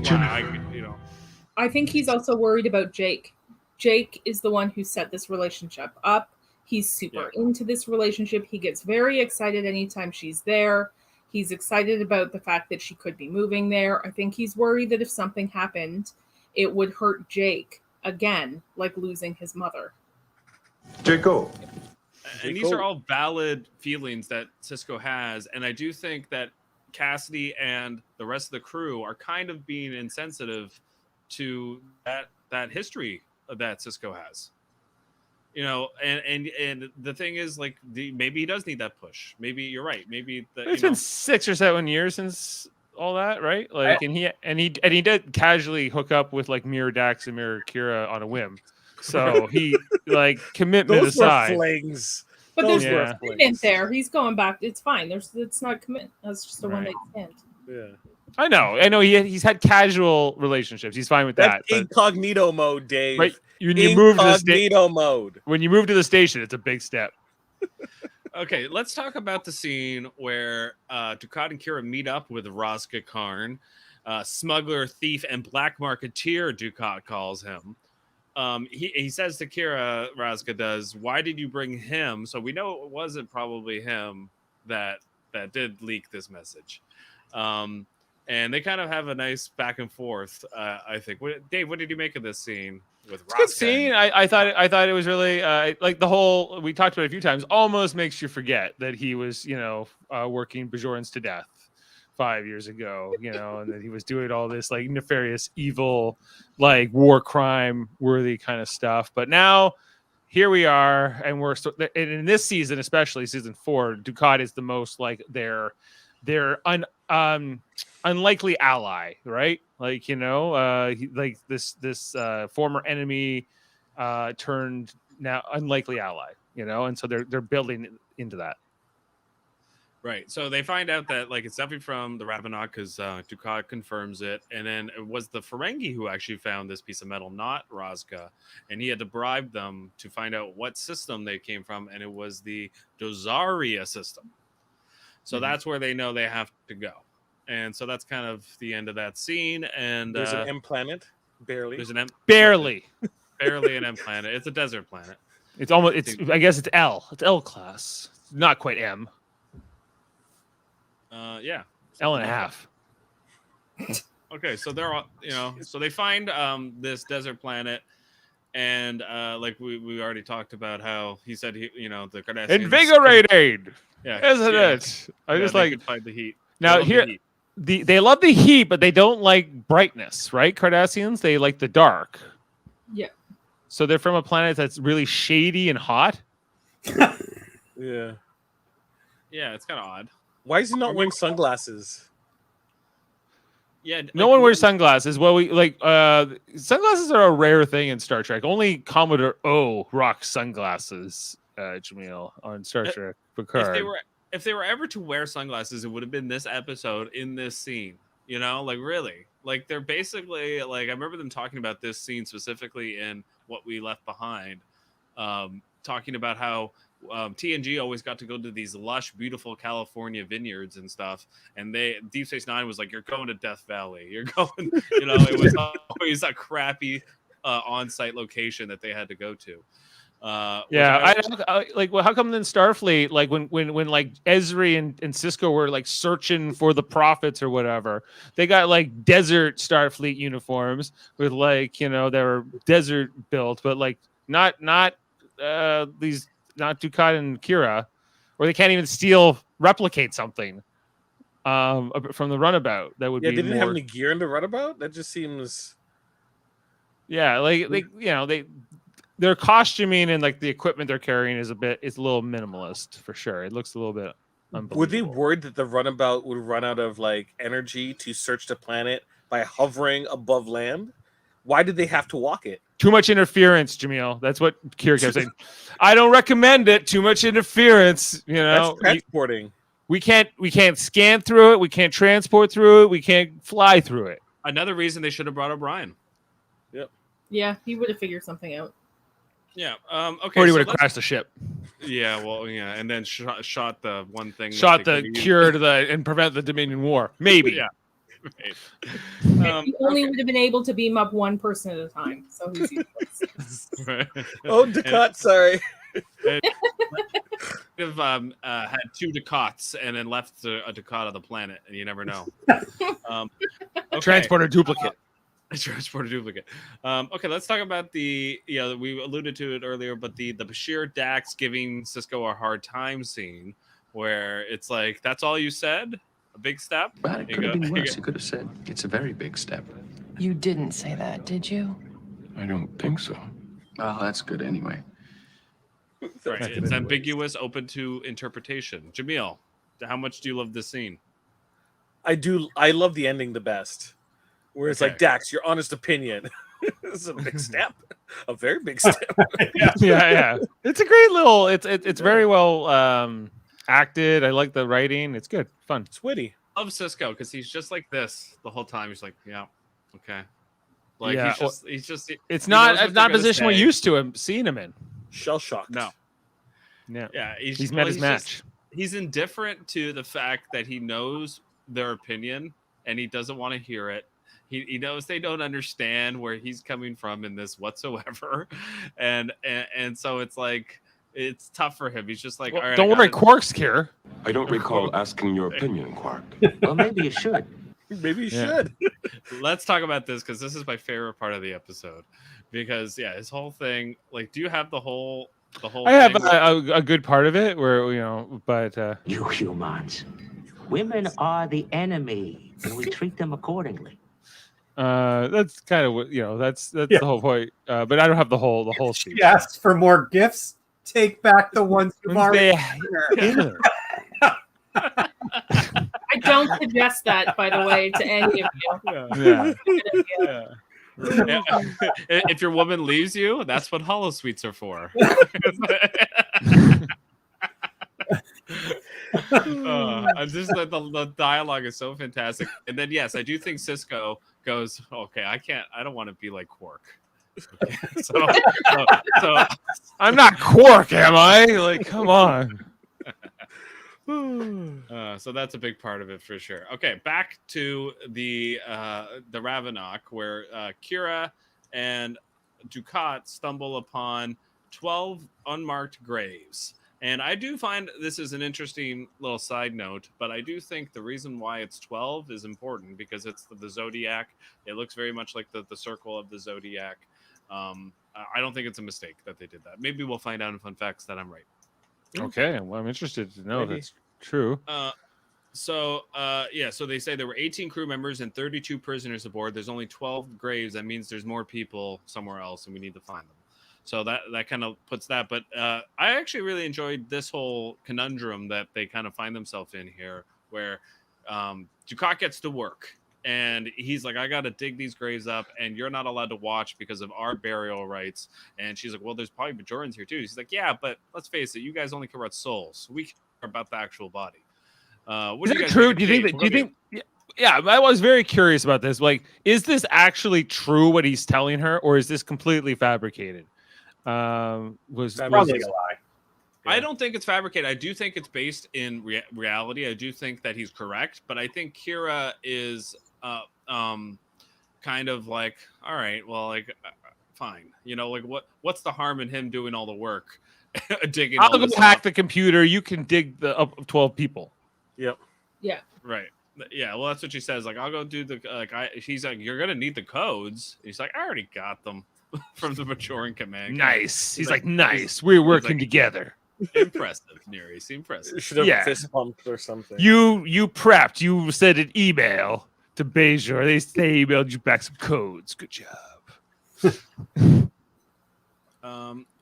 I think he's also worried about Jake. Jake is the one who set this relationship up. He's super into this relationship. He gets very excited anytime she's there. He's excited about the fact that she could be moving there. I think he's worried that if something happened, it would hurt Jake again, like losing his mother. Jacob. And these are all valid feelings that Sisko has, and I do think that Cassidy and the rest of the crew are kind of being insensitive to that history that Sisko has. You know, and the thing is, like, maybe he does need that push. Maybe you're right. Maybe it's been 6 or 7 years since all that, right? Like, and he did casually hook up with like Mirror Dax and Mirror Kira on a whim. So he like commitment Those aside. were flings. But Those there's were commitment there. He's going back. It's fine. It's not commitment. That's just a one night stand. Yeah. I know. He's had casual relationships. He's fine with that. That's incognito mode, Dave. Right. When you move to the incognito mode. When you move to the station, it's a big step. Okay, let's talk about the scene where Dukat and Kira meet up with Razga Karn, smuggler, thief, and black marketeer. Dukat calls him. He says to Kira, Razga does, "Why did you bring him?" So we know it wasn't probably him that did leak this message. And they kind of have a nice back and forth. I think. Dave, what did you make of this scene with Razga? Good scene. I thought it was really like the whole. We talked about it a few times. Almost makes you forget that he was, working Bajorans to death 5 years ago, and that he was doing all this like nefarious, evil, like war crime worthy kind of stuff. But now here we are, and and in this season, especially season 4, Dukat is the most like their unlikely ally, right? Like, like this former enemy turned now unlikely ally, and so they're building into that. Right. So they find out that like it's definitely from the Ravenok because Dukat confirms it. And then it was the Ferengi who actually found this piece of metal, not Razga. And he had to bribe them to find out what system they came from. And it was the Dozaria system. So that's where they know they have to go. And so that's kind of the end of that scene. And there's an M planet. Barely. There's an M. Barely an M planet. It's a desert planet. It's almost. I guess it's L. It's L class. Not quite M. Yeah. L and a half. Okay, so they're all, so they find this desert planet, and like we already talked about how he said the Cardassians invigorating. Yeah, isn't it? I just like could fight the heat. Now here, they love the heat, but they don't like brightness, right? Cardassians, they like the dark. Yeah. So they're from a planet that's really shady and hot. Yeah. Yeah, it's kind of odd. Why is he not wearing sunglasses? Yeah, no one wears sunglasses. Well, we like sunglasses are a rare thing in Star Trek. Only Commodore O rocks sunglasses, Jaemeel, on Star Trek Picard. If they were ever to wear sunglasses, it would have been this episode in this scene. Like really, like they're basically like I remember them talking about this scene specifically in What We Left Behind, talking about how TNG always got to go to these lush, beautiful California vineyards and stuff, and Deep Space Nine was like, "You're going to Death Valley. You're going." It was always a crappy on-site location that they had to go to. I like. Well, how come then Starfleet, like when like Ezri and Sisko were like searching for the prophets or whatever, they got like desert Starfleet uniforms with like they were desert built, but like not these. Not Dukat and Kira, or they can't even replicate something from the runabout. That would be. They didn't have any gear in the runabout. That just seems. Yeah, their costuming and like the equipment they're carrying is a little minimalist for sure. It looks a little bit. Were they worried that the runabout would run out of like energy to search the planet by hovering above land? Why did they have to walk it? Too much interference, Jaemeel. That's what Kira kept saying. I don't recommend it. Too much interference. That's transporting. We can't scan through it. We can't transport through it. We can't fly through it. Another reason they should have brought O'Brien. Yep. Yeah, he would have figured something out. Yeah. Okay. Or he would have crashed the ship. Yeah. Well. Yeah. And then shot the one thing. Shot the cure to and prevent the Dominion War. Maybe. Yeah. Right. He only would have been able to beam up one person at a time. So he's useless. Right. Oh, Dukat, sorry. Have had 2 Dukats and then left a Dukat on the planet, and you never know. Okay. Transporter duplicate. Transport a duplicate. Okay, let's talk about the. We alluded to it earlier, but the Bashir Dax giving Cisco a hard time scene, where it's like, "That's all you said? A big step?" Well, it could have been worse. You could have said, it's a very big step. You didn't say that, did you? I don't think so. Well, that's good anyway. Right. It's ambiguous, open to interpretation. Jaemeel, how much do you love this scene? I do. I love the ending the best, where it's like, Dax, your honest opinion. It's a big step, a very big step. Yeah. It's a great little. It's very well acted. I like the writing. It's good, fun. It's witty. I love Cisco because he's just like this the whole time. He's like, yeah, okay. Like Yeah, he's just. It's he not knows what a they're gonna position we're say. used to him seeing him in. Shell shocked. No. Yeah. He's met his he's match. He's indifferent to the fact that he knows their opinion and he doesn't want to hear it. He knows they don't understand where he's coming from in this whatsoever, and so it's like it's tough for him. He's just like, Well, all right, don't worry, Quark's here. I don't recall asking your opinion, Quark. Well, maybe you should. Maybe you should. Let's talk about this because this is my favorite part of the episode. Because his whole thing. Like, do you have the whole? I have thing a good part of it where but You humans. Women are the enemy, and we treat them accordingly. that's kind of what that's the whole point. But I don't have the whole speech. She asks for more gifts. Take back the ones you've already. I don't suggest that, by the way, to any of you. If your woman leaves you, that's what holosuites are for. Just the dialogue is so fantastic. And then yes, I do think Cisco goes, okay, I don't want to be like Quark. Okay, so I'm not Quark, am I? Like, come on. So that's a big part of it for sure. Okay, back to the Ravenok, where Kira and Dukat stumble upon 12 unmarked graves. And I do find this is an interesting little side note, but I do think the reason why it's 12 is important because it's the zodiac. It looks very much like the circle of the zodiac. I don't think it's a mistake that they did that. Maybe we'll find out in Fun Facts that I'm right. Okay, well, I'm interested to know if that's true. So they say there were 18 crew members and 32 prisoners aboard. There's only 12 graves. That means there's more people somewhere else, and we need to find them. So that kind of puts that. But I actually really enjoyed this whole conundrum that they kind of find themselves in here, where Dukat gets to work. And he's like, I got to dig these graves up, and you're not allowed to watch because of our burial rights. And she's like, well, there's probably Bajorans here, too. He's like, yeah, but let's face it. You guys only care about souls. We care about the actual body. What Is that true? Do you think? Yeah, I was very curious about this. Like, is this actually true what he's telling her, or is this completely fabricated? Was Probably a lie. I don't think it's fabricated. I do think it's based in reality. I do think that he's correct, but I think Kira is kind of like, all right, well, like, fine, like what's the harm in him doing all the work, digging? I'll go hack the computer. You can dig the up 12 people. Yep. Yeah. Right. Yeah. Well, that's what she says. Like, I'll go do the she's like, you're gonna need the codes. He's like, I already got them from the Bajoran command. Nice. He's like, nice. We're working together. Impressive, Nereus. Impressive. Should have fist pumped or something. You prepped. You sent an email to Bajor. They emailed you back some codes. Good job.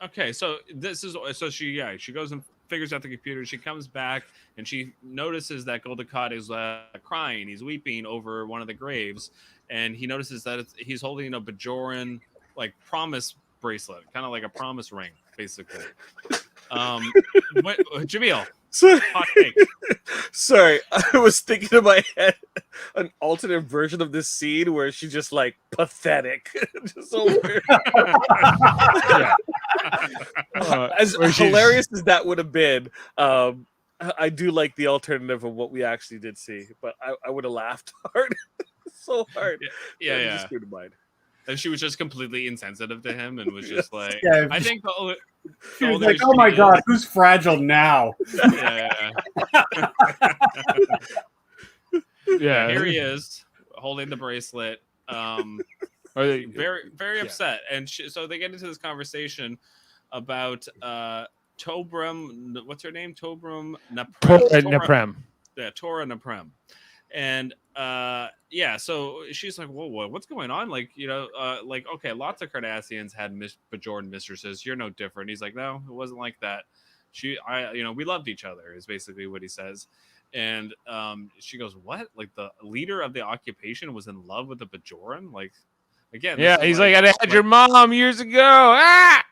Okay, so she goes and figures out the computer. She comes back and she notices that Goldakat is crying. He's weeping over one of the graves, and he notices that he's holding a Bajoran promise bracelet, kind of like a promise ring, basically. Jaemeel, hot take. Sorry, I was thinking in my head an alternate version of this scene where she's just like pathetic, just so weird. As hilarious as that would have been, I do like the alternative of what we actually did see, but I would have laughed hard, so hard. Yeah. Just good in mind. And she was just completely insensitive to him and was just like, Yeah, I think she was like, oh my God, who's fragile now? Yeah. Here he is holding the bracelet. Are they very Yeah. upset, and so they get into this conversation about Tobram. What's her name? Tobram Naprem. Yeah, Tora Naprem. And yeah, so she's like, whoa, what's going on? Like, like, okay, lots of Cardassians had Bajoran mistresses. You're no different. He's like, no, it wasn't like that. We loved each other is basically what he says. And she goes, what? Like the leader of the occupation was in love with a Bajoran? Like, again, Yeah, he's like, I had your mom years ago. Ah!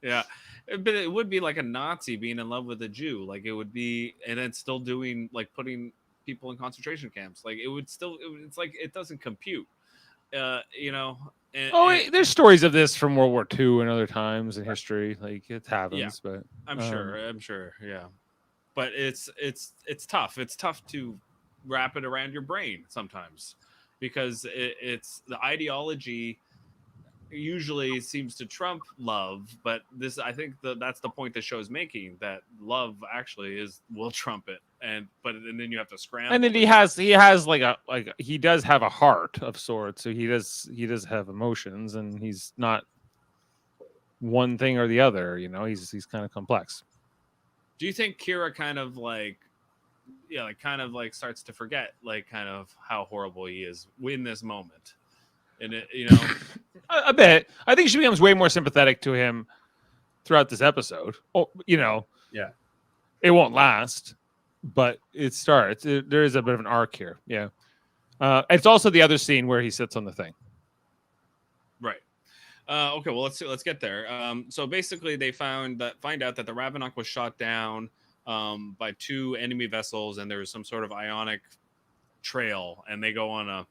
Yeah. But it would be like a Nazi being in love with a Jew. Like it would be, and then still doing, like, putting people in concentration camps. Like it's like it doesn't compute. There's stories of this from World War II and other times in history. Like it happens, but I'm sure, yeah. But it's tough. It's tough to wrap it around your brain sometimes because it's the ideology usually seems to trump love, but I think that's the point the show's making, that love actually will trump it, and then you have to scramble. And then he has like he does have a heart of sorts, so he does have emotions, and he's not one thing or the other. He's kind of complex. Do you think Kira kind of starts to forget kind of how horrible he is in this moment? And a bit. I think she becomes way more sympathetic to him throughout this episode. Oh, yeah, it won't last, but it starts. There is a bit of an arc here. Yeah, it's also the other scene where he sits on the thing. Right. Okay. Well, let's get there. So basically, they find out that the Ravenok was shot down by 2 enemy vessels, and there was some sort of ionic trail, and they go on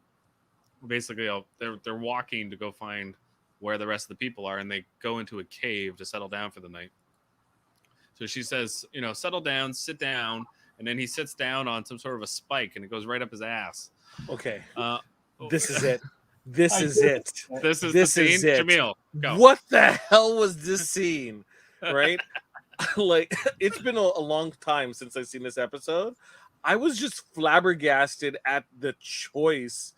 they're walking to go find where the rest of the people are, and they go into a cave to settle down for the night. So she says, settle down, sit down, and then he sits down on some sort of a spike, and it goes right up his ass. Okay. This is it. This is it. This is the scene. Jaemeel, go. What the hell was this scene? Right? Like, it's been a long time since I've seen this episode. I was just flabbergasted at the choices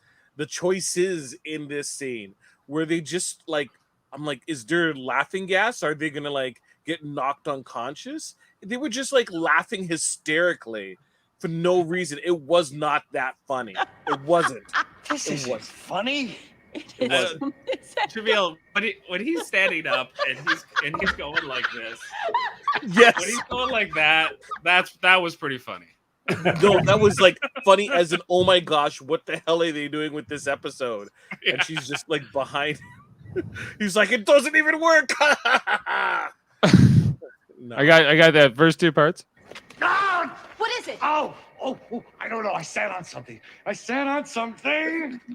in this scene where they just I'm like, is there laughing gas? Are they gonna get knocked unconscious? They were just laughing hysterically for no reason. It was not that funny. It wasn't. This was funny. Jaemeel, when he's standing up and he's going like this. Yes. When he's going like that, that was pretty funny. No, that was funny as in, oh my gosh, what the hell are they doing with this episode? Yeah. And she's just behind. He's like, it doesn't even work. No. I got that first 2 parts. Ah! What is it? Oh, I don't know. I sat on something.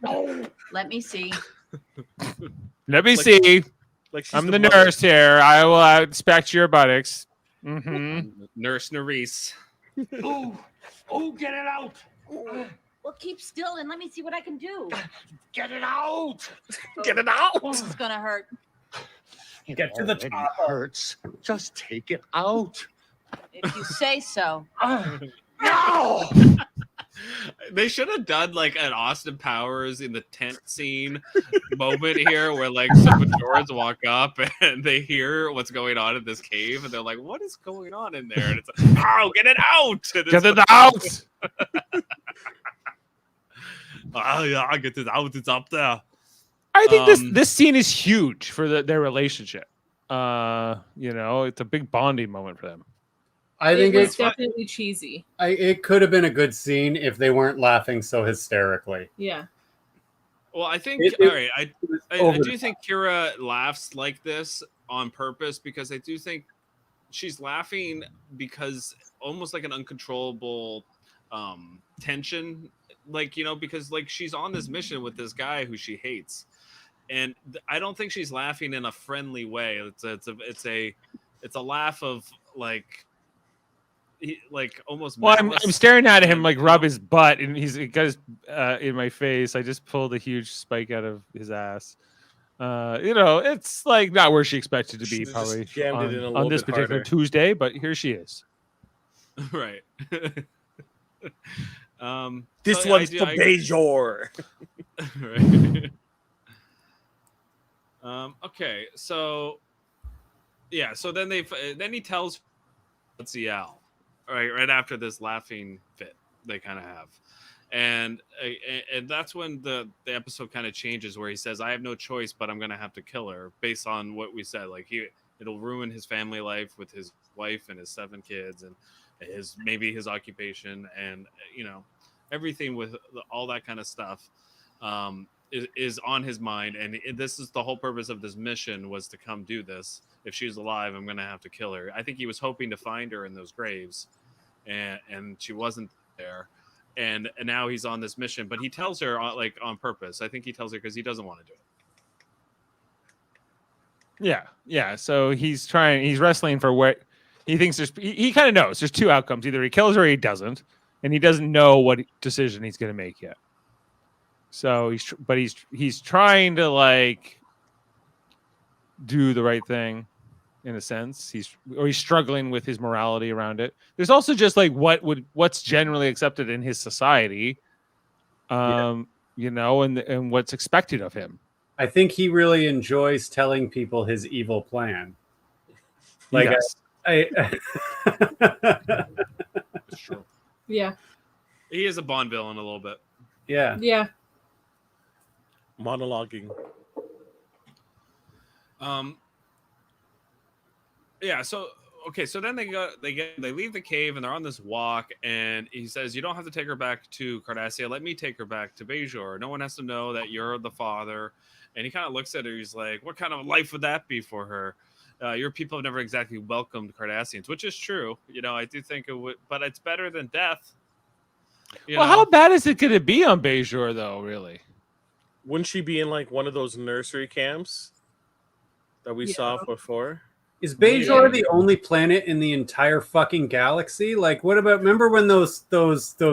Oh. Let me see. Let me see. I'm the nurse here. I will inspect your buttocks. Mm-hmm. Nurse Nerese. Oh, get it out. Well, keep still and let me see what I can do. Get it out. Get it out. This is going to hurt. Get to the top. Hurts. Just take it out. If you say so. No. They should have done an Austin Powers in the tent scene moment here where some Bajorans walk up and they hear what's going on in this cave and they're like, what is going on in there? And it's like, oh, get it out. Get it out. Oh, yeah, get it out. It's up there. I think this scene is huge for their relationship. It's a big bonding moment for them. I think it's definitely cheesy. It could have been a good scene if they weren't laughing so hysterically. Yeah. Well, I think I do think Kira laughs like this on purpose because I do think she's laughing because almost like an uncontrollable tension, because she's on this mission with this guy who she hates, and I don't think she's laughing in a friendly way. It's a laugh of almost. Well, I'm staring at him rub his butt, and he got his in my face. I just pulled a huge spike out of his ass. It's not where she expected to be probably on this particular Tuesday, but here she is. Right. This one's for Bajor. Right. Okay, so yeah, so then he tells Zial, right after this laughing fit they kind of have, and that's when the episode kind of changes, where he says, "I have no choice, but I'm gonna have to kill her," based on what we said. Like it'll ruin his family life with his wife and his 7 kids, and maybe his occupation, and everything with all that kind of stuff. Is on his mind, and this is the whole purpose of this mission, was to come do this. If she's alive, I'm gonna have to kill her. I think he was hoping to find her in those graves, and she wasn't there, and now he's on this mission. But he tells her on purpose. I think he tells her because he doesn't want to do it. Yeah. So he's wrestling for what he thinks he kind of knows there's 2 outcomes: either he kills her or he doesn't, and he doesn't know what decision he's going to make yet. So he's trying to do the right thing, in a sense. He's struggling with his morality around it. There's also just what's generally accepted in his society, and what's expected of him. I think he really enjoys telling people his evil plan. Yes. It's true. Yeah. He is a Bond villain a little bit. Yeah. Yeah. Monologuing. Yeah, so then they leave the cave and they're on this walk, and he says, "You don't have to take her back to Cardassia. Let me take her back to Bajor. No one has to know that you're the father." And he kind of looks at her. He's like, "What kind of life would that be for her? Your people have never exactly welcomed Cardassians," which is true. I do think it would, but it's better than death. How bad is it going to be on Bajor, though? Really? Wouldn't she be in one of those nursery camps that we saw before? Is Bajor the only planet in the entire fucking galaxy? Remember when those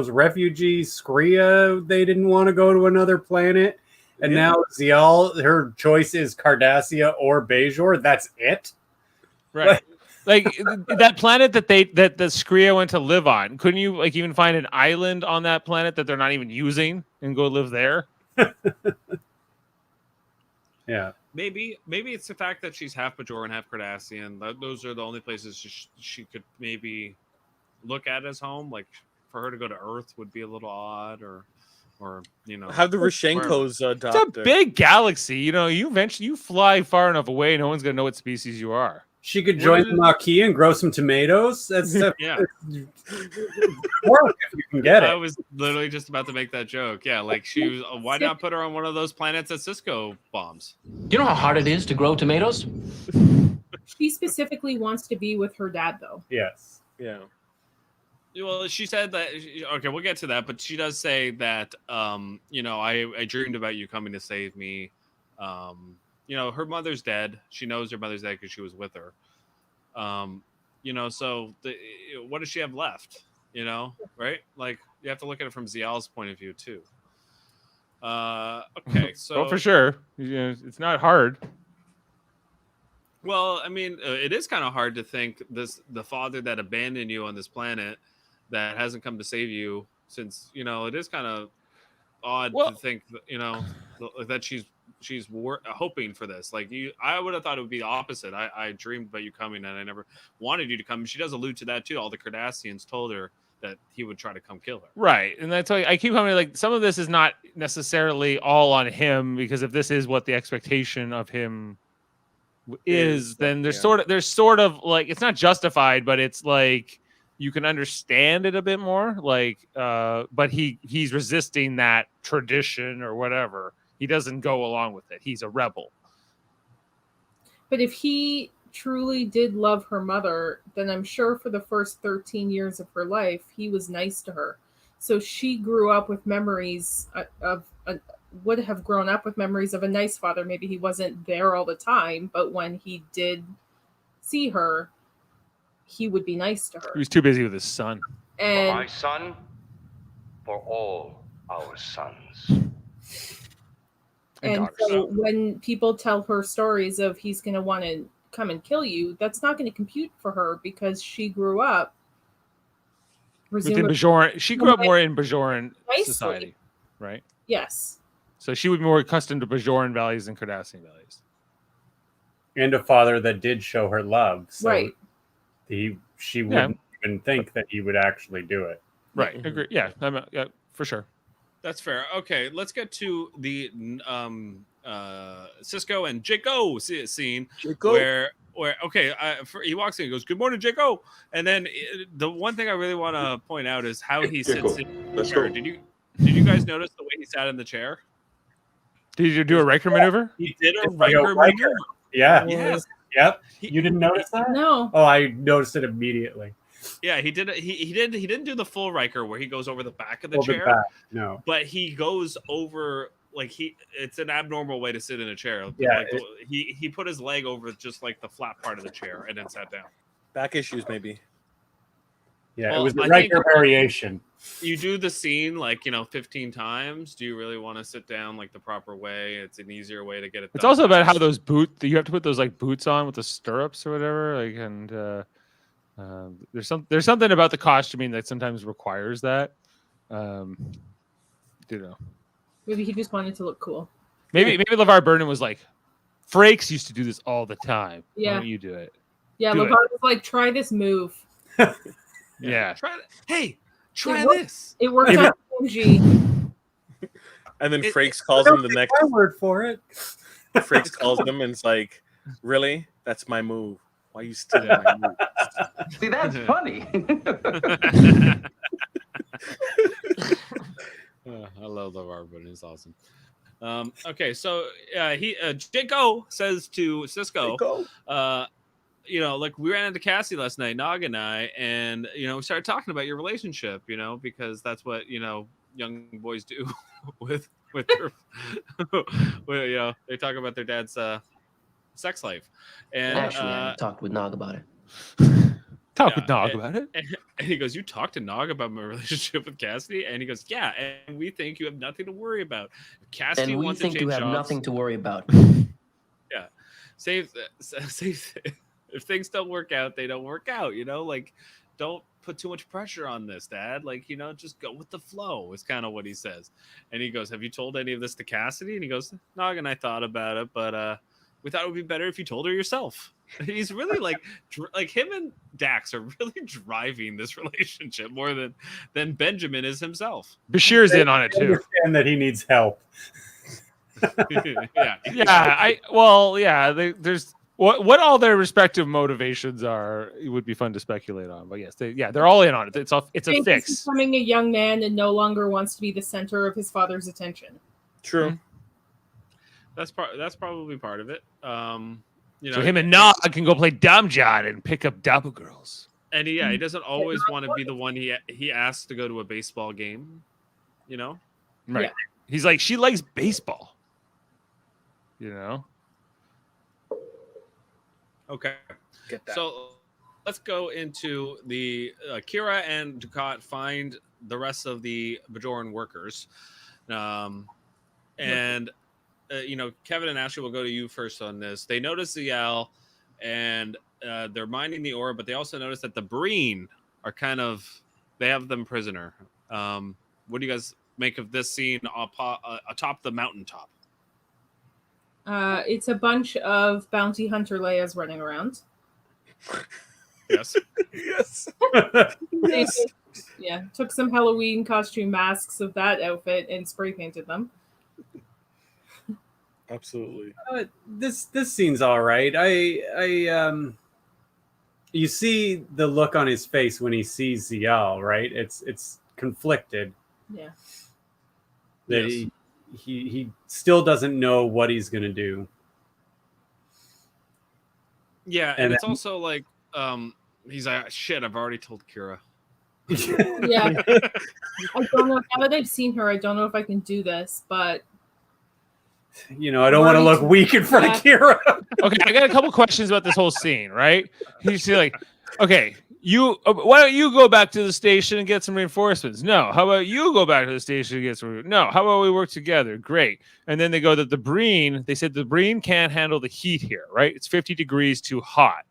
refugees, Skria, they didn't want to go to another planet? And now Zial, her choice is Cardassia or Bajor. That's it? Right. That planet that the Skria went to live on. Couldn't you even find an island on that planet that they're not even using and go live there? Yeah. Maybe it's the fact that she's half Bajoran, half Cardassian. Those are the only places she could maybe look at as home. Like, for her to go to Earth would be a little odd, or have the Rishenkos adopt. It's a big galaxy. You fly far enough away, no one's gonna know what species you are. She could join the Maquis and grow some tomatoes. That's yeah. Work if you can get it. I was literally just about to make that joke. Yeah, why not put her on one of those planets that Cisco bombs? You know how hard it is to grow tomatoes? She specifically wants to be with her dad, though. Yes. Yeah. Well, she said that. Okay, we'll get to that, but she does say that. I dreamed about you coming to save me. Her mother's dead. She knows her mother's dead because she was with her. So what does she have left? Right? You have to look at it from Zial's point of view too. Okay, so for sure, it's not hard. Well, I mean, it is kind of hard to think the father that abandoned you on this planet, that hasn't come to save you since. It is kind of odd to think that she's hoping for this. I would have thought it would be the opposite. I dreamed about you coming, and I never wanted you to come. She does allude to that too. All the Cardassians told her that he would try to come kill her. Right, and that's why I keep coming. Some of this is not necessarily all on him, because if this is what the expectation of him is, then there's sort of it's not justified, but it's you can understand it a bit more. But he's resisting that tradition or whatever. He doesn't go along with it. He's a rebel. But if he truly did love her mother, then I'm sure for the first 13 years of her life, he was nice to her. So she grew up with memories would have grown up with memories of a nice father. Maybe he wasn't there all the time, but when he did see her, he would be nice to her. He was too busy with his son. And for my son, for all our sons. And so when people tell her stories of he's going to want to come and kill you, that's not going to compute for her, because she grew up within Bajoran. She grew up more in Bajoran society, right? Yes. So she would be more accustomed to Bajoran values than Cardassian values. and a father that did show her love. So Right. she wouldn't even think that he would actually do it. Right. Agree. Yeah. Yeah, for sure. That's fair. Okay, let's get to the Cisco and Jaco scene where okay, he walks in, he goes, "Good morning, Jaco," and then the one thing I really want to point out is how he sits in the chair. Did you guys notice the way he sat in the chair? Did you do a Riker maneuver? He did a Like Riker maneuver. Yeah. Yes. Yep. You didn't notice that? No. Oh, I noticed it immediately. Yeah, he did. He didn't do the full Riker where he goes over the back of the Over chair. back, no. But he goes over it's an abnormal way to sit in a chair. Yeah, Like, he put his leg over just like the flat part of the chair and then sat down. Back issues, maybe. Yeah, Well, it was the I Riker think- variation. You do the scene 15 times. Do you really want to sit down the proper way? It's an easier way to get it It's done. also about how those you have to put those boots on with the stirrups or whatever. There's something about the costuming that sometimes requires that. Maybe he just wanted to look cool. Maybe LeVar Burton was like, Frakes used to do this all the time. Why Yeah. don't you do it? Yeah, Do LeVar was like, try this move. Yeah. Try it. Hey, try It worked- this. It worked on MG. And then Frakes calls him the next. My word for it. Frakes calls him and it's like, "Really? That's my move. Why are you stealing my move?" See, that's funny. I love LeVar Burton. He's awesome. Okay, so Jaco says to Cisco, we ran into Cassie last night, Nog and I, and we started talking about your relationship, because that's what young boys do with their, they talk about their dad's sex life, and Actually, I talked with Nog about it. Talk with Nog about it. And he goes, "You talked to Nog about my relationship with Cassidy?" And he goes, "Yeah, and we think you have nothing to worry about. If Cassidy And we wants think to you change have jobs, nothing to worry about." Yeah, save. If things don't work out, they don't work out. Don't put too much pressure on this, Dad. Just go with the flow. Is kind of what he says. And he goes, "Have you told any of this to Cassidy?" And he goes, "Nog and I thought about it, but we thought it would be better if you told her yourself." He's really like him and Dax are really driving this relationship more than Benjamin is himself. Bashir's in on it too. And that he needs help. There's what all their respective motivations are. It would be fun to speculate on, but yes, they're all in on it. It's a fix. He's becoming a young man and no longer wants to be the center of his father's attention. True. That's probably part of it. So him and Nog can go play Dom John and pick up Dapper girls. And he doesn't always want to be the one he asks to go to a baseball game, Right. Yeah. He's like, she likes baseball. Okay. Get that. So let's go into the Kira and Dukat find the rest of the Bajoran workers. Kevin and Ashley will go to you first on this. They notice Ziel and they're minding the ore, but they also notice that the Breen are they have them prisoner. What do you guys make of this scene atop the mountaintop? It's a bunch of bounty hunter Leias running around. Yes. Yes. Yes. Yeah, took some Halloween costume masks of that outfit and spray painted them. Absolutely. This scene's all right. You see the look on his face when he sees Zial, right? It's conflicted. Yeah. That Yes. he still doesn't know what he's gonna do. Yeah, And and it's then- also like he's like, shit, I've already told Kira. Yeah. I don't know. Now that I've seen her, I don't know if I can do this, but I don't want to look weak in front of Kira. Okay, I got a couple questions about this whole scene, right? He's like, okay, why don't you go back to the station and get some reinforcements? No. How about you go back to the station and get some? No. How about we work together? Great. And then they go that they said the Breen can't handle the heat here, right? It's 50 degrees too hot.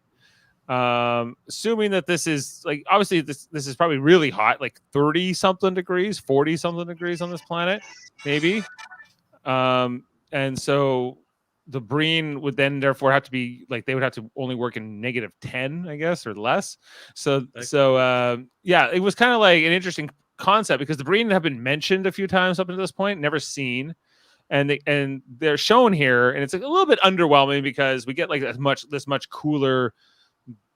Assuming that this is obviously this is probably really hot, like 30 something degrees, 40 something degrees on this planet, maybe. And so the Breen would then therefore have to be like they would have to only work in -10, I guess, or less. So yeah, it was kind of like an interesting concept because the Breen have been mentioned a few times up until this point, never seen, and they're shown here, and it's like a little bit underwhelming because we get like this much cooler,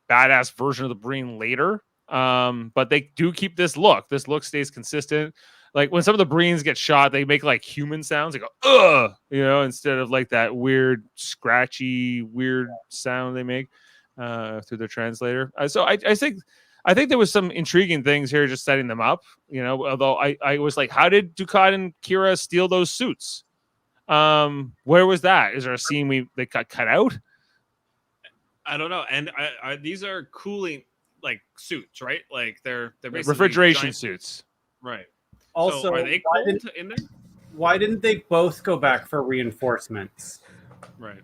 badass version of the Breen later. But they do keep this look. This look stays consistent. Like when some of the Breens get shot, they make like human sounds. They go, ugh, instead of like that weird, scratchy, weird sound they make through their translator. So I think there was some intriguing things here, just setting them up. Although I was like, how did Dukat and Kira steal those suits? Where was that? Is there a scene they got cut out? I don't know. And these are cooling like suits, right? Like they're basically refrigeration suits, right? Also, so are they cold in there? Why didn't they both go back for reinforcements? Right.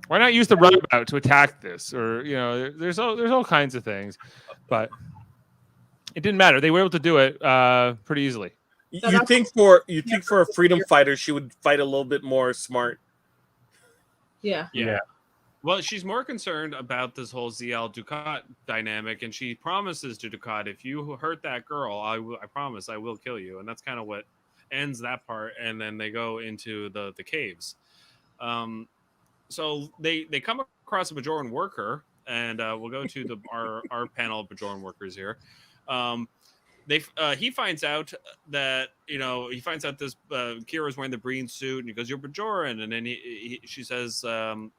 Why not use the runabout to attack this? Or there's all kinds of things, but it didn't matter. They were able to do it pretty easily. You think for a freedom fighter, she would fight a little bit more smart. Yeah. Well, she's more concerned about this whole ZL Dukat dynamic, and she promises to Dukat, if you hurt that girl, I promise I will kill you. And that's kind of what ends that part. And then they go into the caves. So they come across a Bajoran worker, and we'll go to our panel of Bajoran workers here. He finds out that this Kira's wearing the Breen suit, and he goes, "You're Bajoran," and then she says and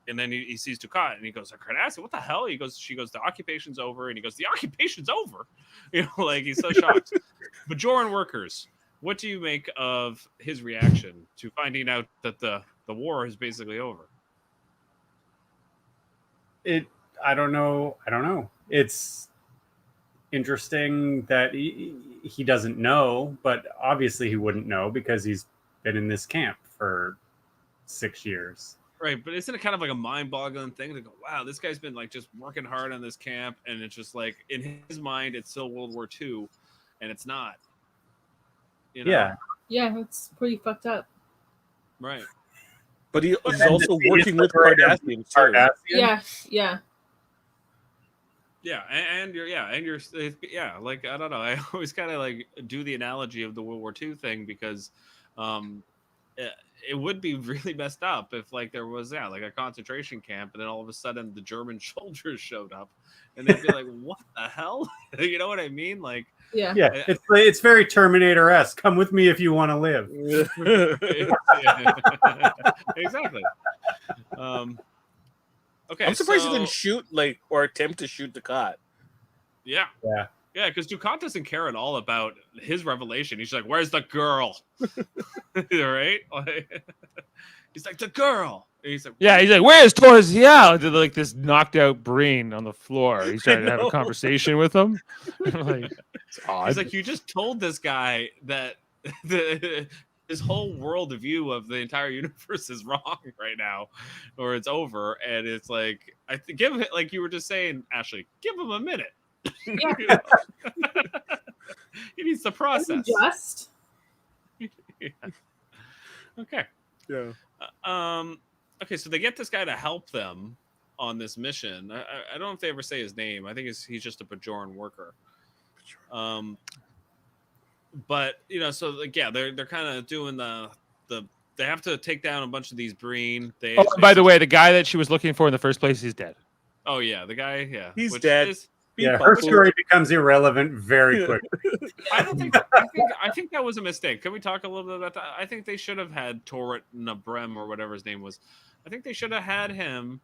then he sees Dukat, and he goes, "Cardassian, what the hell?" She goes, "The occupation's over," and he goes, "The occupation's over," like he's so shocked. Bajoran workers, what do you make of his reaction to finding out that the war is basically over? I don't know. It's interesting that he doesn't know, but obviously he wouldn't know because he's been in this camp for 6 years. Right, but isn't it kind of like a mind-boggling thing to go, wow, this guy's been like just working hard on this camp, and it's just like in his mind it's still World War II, and it's not. Yeah, it's pretty fucked up. Right, but he's also working with Cardassians too. Yeah. Yeah, and you're like, I don't know. I always kind of like do the analogy of the World War II thing because it would be really messed up if like there was like a concentration camp, and then all of a sudden the German soldiers showed up, and they'd be like, "What the hell?" You know what I mean? Like, yeah. It's very Terminator-esque. Come with me if you want to live. Exactly. Okay, I'm surprised he didn't shoot or attempt to shoot Dukat. Yeah, because Dukat doesn't care at all about his revelation. He's like, "Where's the girl?" Right? He's like, "The girl." And he's like, "Where's Torres?" Like this knocked out Breen on the floor. He's trying to have a conversation with him. Like, it's odd. He's like, "You just told this guy that his whole world view of the entire universe is wrong right now, or it's over." And it's like, give it, like you were just saying, Ashley, give him a minute. Yeah. He needs to process. Just. Yeah. Okay. Yeah. Okay, so they get this guy to help them on this mission. I don't know if they ever say his name. I think he's just a Bajoran worker. But so like, yeah, they're kind of doing the they have to take down a bunch of these Breen. By the way, the guy that she was looking for in the first place is dead. Oh yeah, the guy, yeah, he's dead. Her story becomes irrelevant very quickly. I think that was a mistake. Can we talk a little bit about that? I think they should have had Torrit Nabrem or whatever his name was. I think they should have had him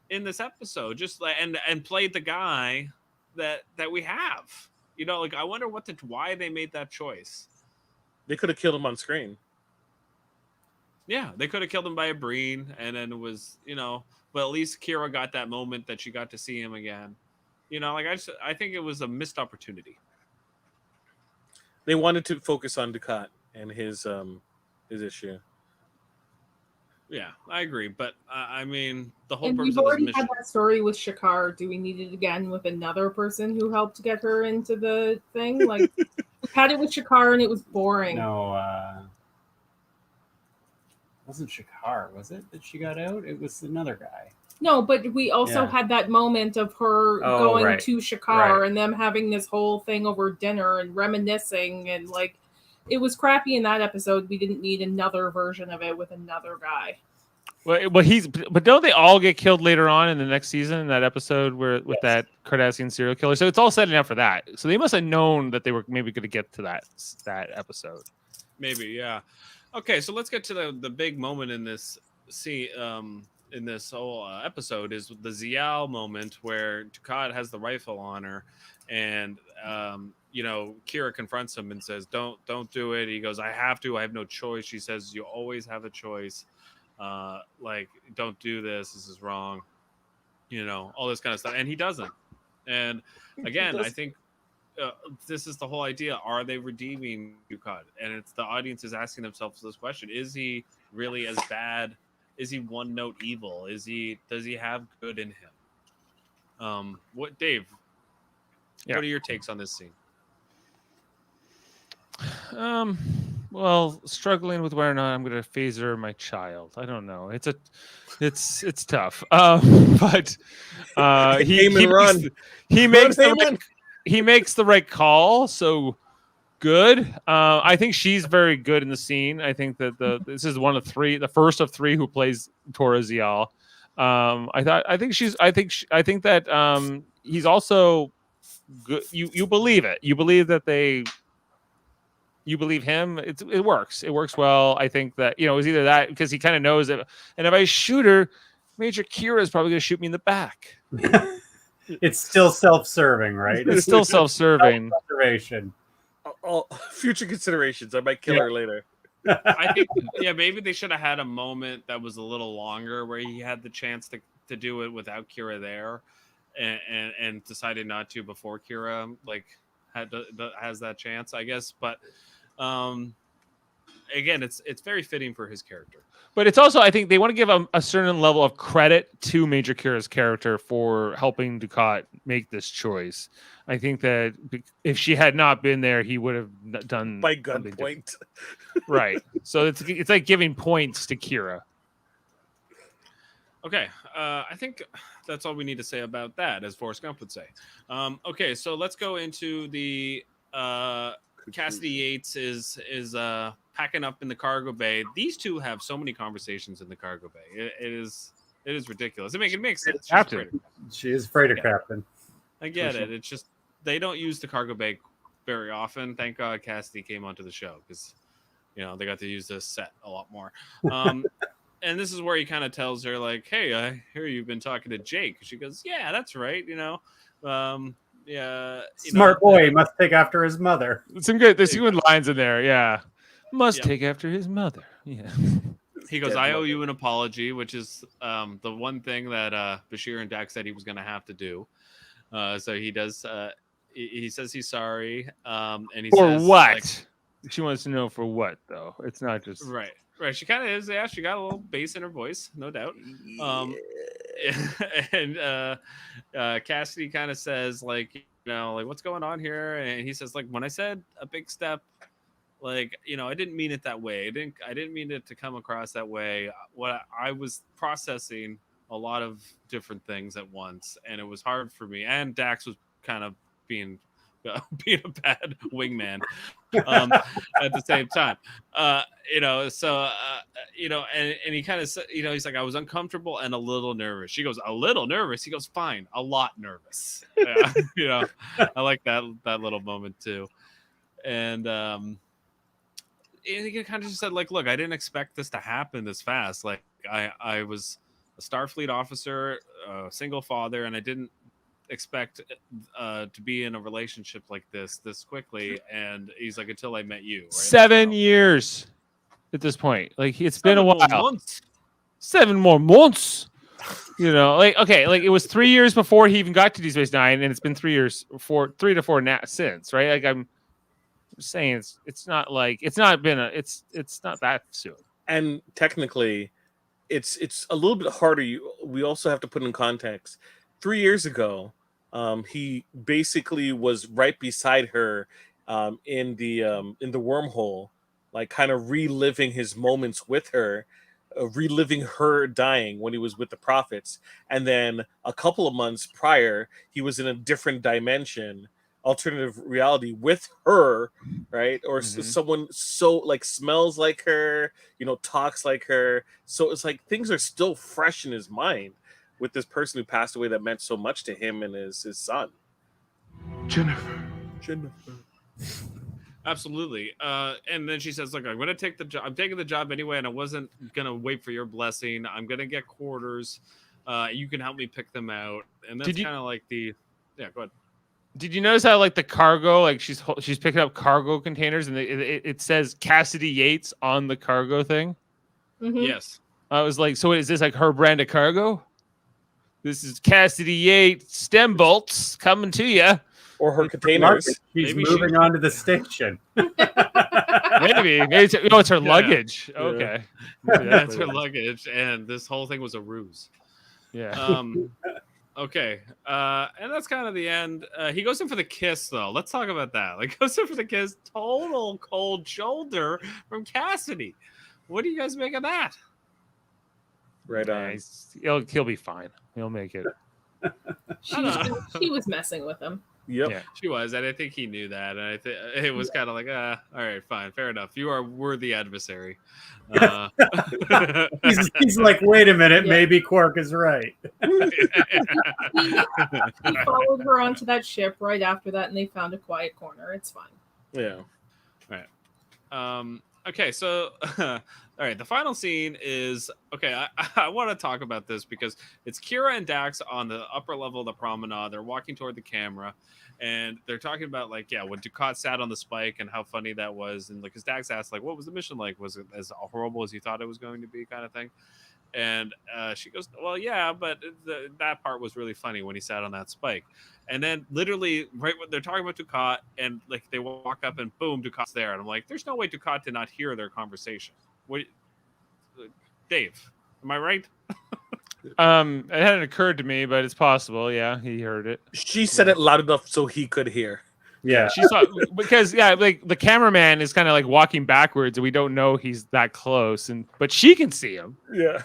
in this episode, just like and played the guy that we have. Like I wonder why they made that choice. They could have killed him on screen. Yeah, they could have killed him by a Breen, and then it was, but at least Kira got that moment that she got to see him again. I think it was a missed opportunity. They wanted to focus on Dukat and his issue. Yeah, I agree, but I mean, the whole and purpose we've of this already mission. had that story with Shakar. Do we need it again with another person who helped get her into the thing? Like, we had it with Shakar, and it was boring. No. wasn't Shakar, was it, that she got out? It was another guy. No, but we also Yeah. had that moment of her Oh, going right. to Shakar Right. and them having this whole thing over dinner and reminiscing, and like it was crappy in that episode. We didn't need another version of it with another guy. Well, but don't they all get killed later on in the next season in that episode where with that Cardassian serial killer? So it's all setting up for that. So they must have known that they were maybe going to get to that episode. Maybe, yeah. Okay, so let's get to the big moment in this scene. In this whole episode is the Zial moment where Dukat has the rifle on her, and Kira confronts him and says, "Don't do it." He goes, "I have to. I have no choice." She says, "You always have a choice. Don't do this. This is wrong." All this kind of stuff, and he doesn't. And again, I think this is the whole idea: are they redeeming Dukat? And it's the audience is asking themselves this question: is he really as bad? Is he one note evil? Does he have good in him? Dave? Yeah. What are your takes on this scene? Well, struggling with whether or not I'm going to phaser my child. I don't know. It's tough. But he makes the right call. So good. I think she's very good in the scene. I think that this is the first of three who plays Tora Zial. I think that he's also good. You believe it. You believe that you believe him. It works. It works well. I think that it was either that because he kind of knows it. And if I shoot her, Major Kira is probably going to shoot me in the back. It's still self-serving, right? It's still self-serving. Self-preservation. All future considerations. I might kill her later. I think, maybe they should have had a moment that was a little longer where he had the chance to do it without Kira there, and decided not to before Kira has that chance, I guess. But again, it's very fitting for his character. But it's also, I think they want to give a certain level of credit to Major Kira's character for helping Dukat make this choice. I think that if she had not been there, he would have done by gunpoint. Right. So it's like giving points to Kira. Okay. I think that's all we need to say about that, as Forrest Gump would say. Okay, so let's go into the Cassidy Yates is packing up in the cargo bay. These two have so many conversations in the cargo bay. It is ridiculous. It makes sense. She is afraid of Captain. I get it. It's just they don't use the cargo bay very often. Thank God Cassidy came onto the show because they got to use this set a lot more. And this is where he kind of tells her like, "Hey, I hear you've been talking to Jake." She goes, "Yeah, that's right. Smart boy, he must take after his mother." There's some good lines in there. Yeah, must take after his mother. Yeah. He goes, "I owe you an apology," which is the one thing that Bashir and Dak said he was going to have to do. So he does. He says he's sorry. And he for says, what? She wants to know for what, though. It's not just right. She kind of is. Yeah, she got a little bass in her voice, no doubt. And Cassidy kind of says what's going on here? And he says when I said a big step, I didn't mean it that way. I didn't mean it to come across that way. What I was processing a lot of different things at once, and it was hard for me. And Dax was kind of being a bad wingman at the same time. And he kind of said, he's like, I was uncomfortable and a little nervous. She goes, a little nervous. He goes, fine, a lot nervous. Yeah, I like that little moment too. And he kind of just said, look, I didn't expect this to happen this fast. I was a Starfleet officer, a single father, and I didn't expect to be in a relationship like this quickly. And he's like, until I met you. Right? 7 years at this point. It's been a while. Months. 7 more months. It was 3 years before he even got to Deep Space Nine, and it's been 3 years, 3 to 4 since, right? I'm saying it's not that soon. And technically, it's a little bit harder. We also have to put in context. 3 years ago, he basically was right beside her in the wormhole, kind of reliving his moments with her. reliving her dying when he was with the prophets, and then a couple of months prior he was in a different dimension, alternative reality with her, right? Or someone so like smells like her, talks like her. So it's like things are still fresh in his mind with this person who passed away that meant so much to him and his son. Jennifer. Absolutely. And then she says, look, I'm going to take the job. I'm taking the job anyway, and I wasn't going to wait for your blessing. I'm going to get quarters. You can help me pick them out. And that's kind of like the, yeah, go ahead. Did you notice how like the cargo, like she's picking up cargo containers and it says Cassidy Yates on the cargo thing? Mm-hmm. Yes. I was like, so is this like her brand of cargo? This is Cassidy Yates stem bolts coming to you. Or her containers. She's moving on to the station. Maybe it's her luggage. Yeah. Okay. That's her luggage. And this whole thing was a ruse. Yeah. Okay. And that's kind of the end. He goes in for the kiss, though. Let's talk about that. Like, goes in for the kiss. Total cold shoulder from Cassidy. What do you guys make of that? Right on. He'll be fine. He'll make it. She was messing with him. Yep. Yeah. She was, and I think he knew that. And I think it was kind of like, all right, fine, fair enough. You are worthy adversary. He's like, wait a minute, maybe Quark is right. He followed her onto that ship right after that, and they found a quiet corner. It's fine. Yeah. Right. Okay, so all right, the final scene is okay. I want to talk about this because it's Kira and Dax on the upper level of the promenade. They're walking toward the camera, and they're talking about like, yeah, when Dukat sat on the spike and how funny that was, and like, because Dax asked like, what was the mission like? Was it as horrible as you thought it was going to be, kind of thing? And she goes, well, yeah, but that part was really funny when he sat on that spike. And then literally right when they're talking about Dukat and like they walk up and boom, Dukat's there. And I'm like, there's no way Dukat did not hear their conversation. What, Dave, am I right? It hadn't occurred to me, but it's possible. Yeah, he heard it. She said it loud enough so he could hear. Yeah, she saw because like the cameraman is kind of like walking backwards, and we don't know he's that close, but she can see him. Yeah,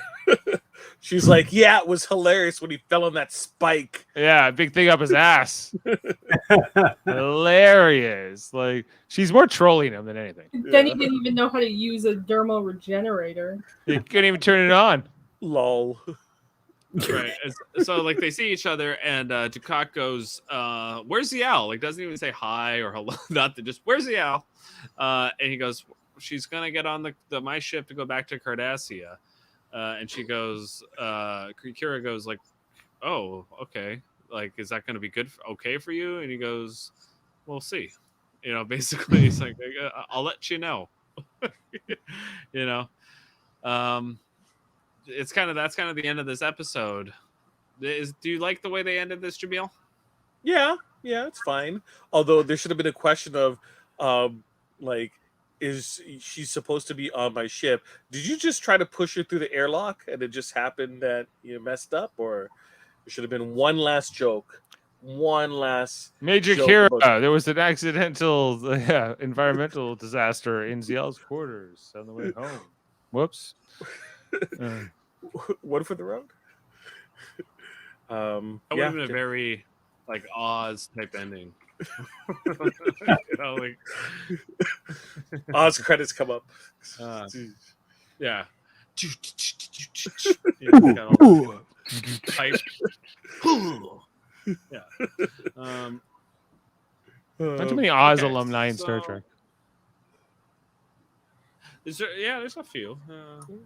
she's like, yeah, it was hilarious when he fell on that spike. Yeah, big thing up his ass. Hilarious. Like she's more trolling him than anything. Then he didn't even know how to use a dermal regenerator. He couldn't even turn it on. Lol. Right. So like they see each other, and Dukat goes, "Where's the owl?" Like doesn't even say hi or hello, nothing. Just where's the owl? And he goes, "She's gonna get on the my ship to go back to Cardassia." And she goes, Kira goes like, "Oh, okay. Like, is that gonna be good? Okay for you?" And he goes, "We'll see." Basically, he's like, "I'll let you know." That's kind of the end of this episode. Do you like the way they ended this, Jaemeel? Yeah, it's fine. Although there should have been a question of, like, is she supposed to be on my ship? Did you just try to push her through the airlock and it just happened that you messed up, or there should have been one last joke, one last Major joke Kira? about- There was an accidental, environmental disaster in Ziel's quarters on the way home. Whoops. One for the road. That would have been a very like Oz type ending. Like Oz credits come up. Yeah. Pipe. Yeah. Not too many Oz alumni in Star Trek. There's a few,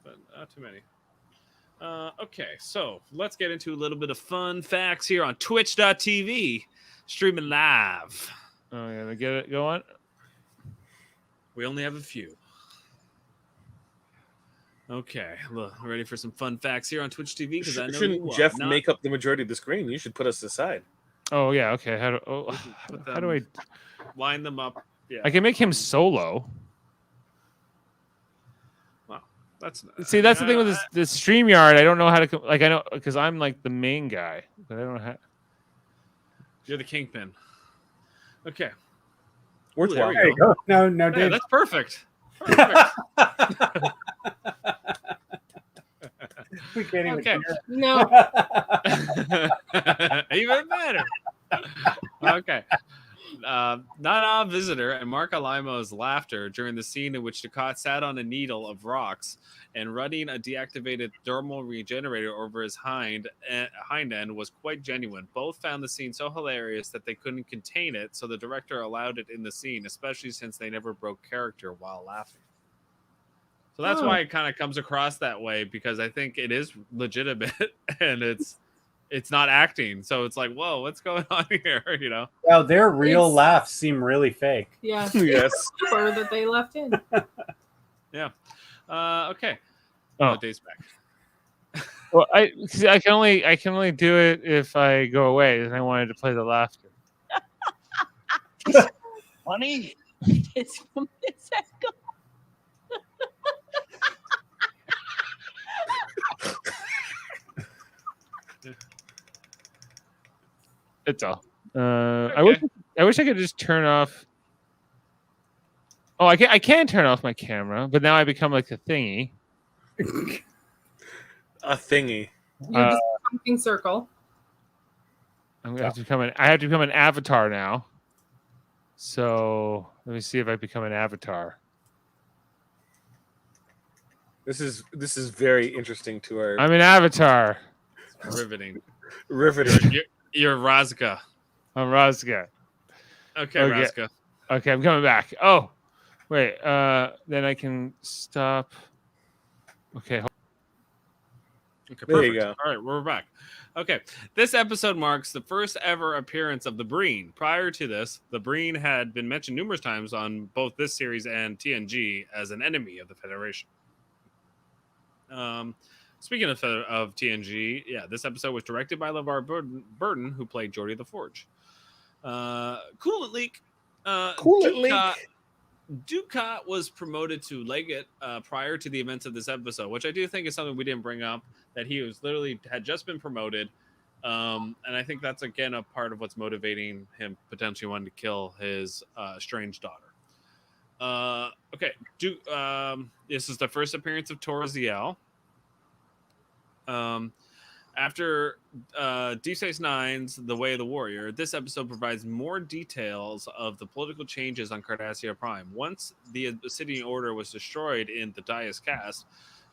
but not too many. Okay, so let's get into a little bit of fun facts here on Twitch.tv, streaming live. Oh yeah, get it. Go on. We only have a few. Okay, look, ready for some fun facts here on Twitch TV? Because I know Shouldn't Jeff make up the majority of the screen? You should put us aside. Oh yeah, okay. How do I line them up? Yeah, I can make him solo. That's the thing with this StreamYard. I don't know how to I know because I'm like the main guy, but I don't know how. You're the kingpin. Okay. We're there you go. No, yeah, Dave. that's perfect. We can't even Okay. hear. No. Even better. Okay. Nana Visitor and Mark Alimo's laughter during the scene in which Ducat sat on a needle of rocks and running a deactivated thermal regenerator over his hind end was quite genuine. Both found the scene so hilarious that they couldn't contain it, so the director allowed it in the scene, especially since they never broke character while laughing. So that's why it kind of comes across that way, because I think it is legitimate and it's not acting. So it's like, whoa, what's going on here? You know? Well, their real laughs seem really fake. Yeah. Yes. Or that they left in. Yeah. Okay. Oh. Days back. Well, I can only do it if I go away, and I wanted to play the laughter. Funny. It's from this angle. It's all. Okay. I wish I could just turn off. Oh, I can turn off my camera, but now I become like a thingy. A thingy. You're just a pumpkin circle. I have to become an avatar now. So let me see if I become an avatar. This is very interesting to our. I'm an avatar. Riveting. Riveting. You're Razga. I'm Razga. Okay, Razga. Okay, I'm coming back. Oh, wait. Then I can stop. Okay. Okay, There perfect. you go. All right, we're back. Okay, this episode marks the first ever appearance of the Breen. Prior to this, the Breen had been mentioned numerous times on both this series and TNG as an enemy of the Federation. Speaking of TNG, yeah, this episode was directed by LeVar Burton, who played Geordi the Forge. Coolant leak. Ducat was promoted to Legate prior to the events of this episode, which I do think is something we didn't bring up, that he was literally had just been promoted. And I think that's, again, a part of what's motivating him potentially wanting to kill his estranged daughter. Okay. This is the first appearance of Torziel. After Deep Space Nine's The Way of the Warrior, this episode provides more details of the political changes on Cardassia Prime. Once the Obsidian Order was destroyed in the Dias Cast,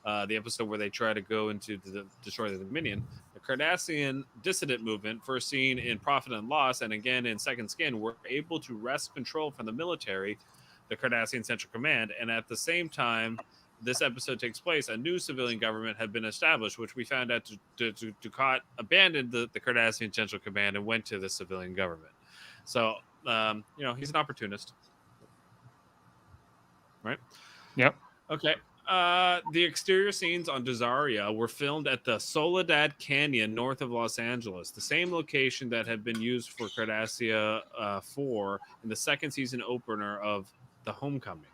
the episode where they try to go into destroy the Dominion, the Cardassian dissident movement, first seen in Profit and Loss and again in Second Skin, were able to wrest control from the military, the Cardassian Central Command, and at the same time this episode takes place, a new civilian government had been established, which we found out Ducat abandoned the Cardassian Central Command and went to the civilian government. So, he's an opportunist. Right? Yep. Okay. The exterior scenes on Dazaria were filmed at the Soledad Canyon north of Los Angeles, the same location that had been used for Cardassia 4 in the second season opener of The Homecoming,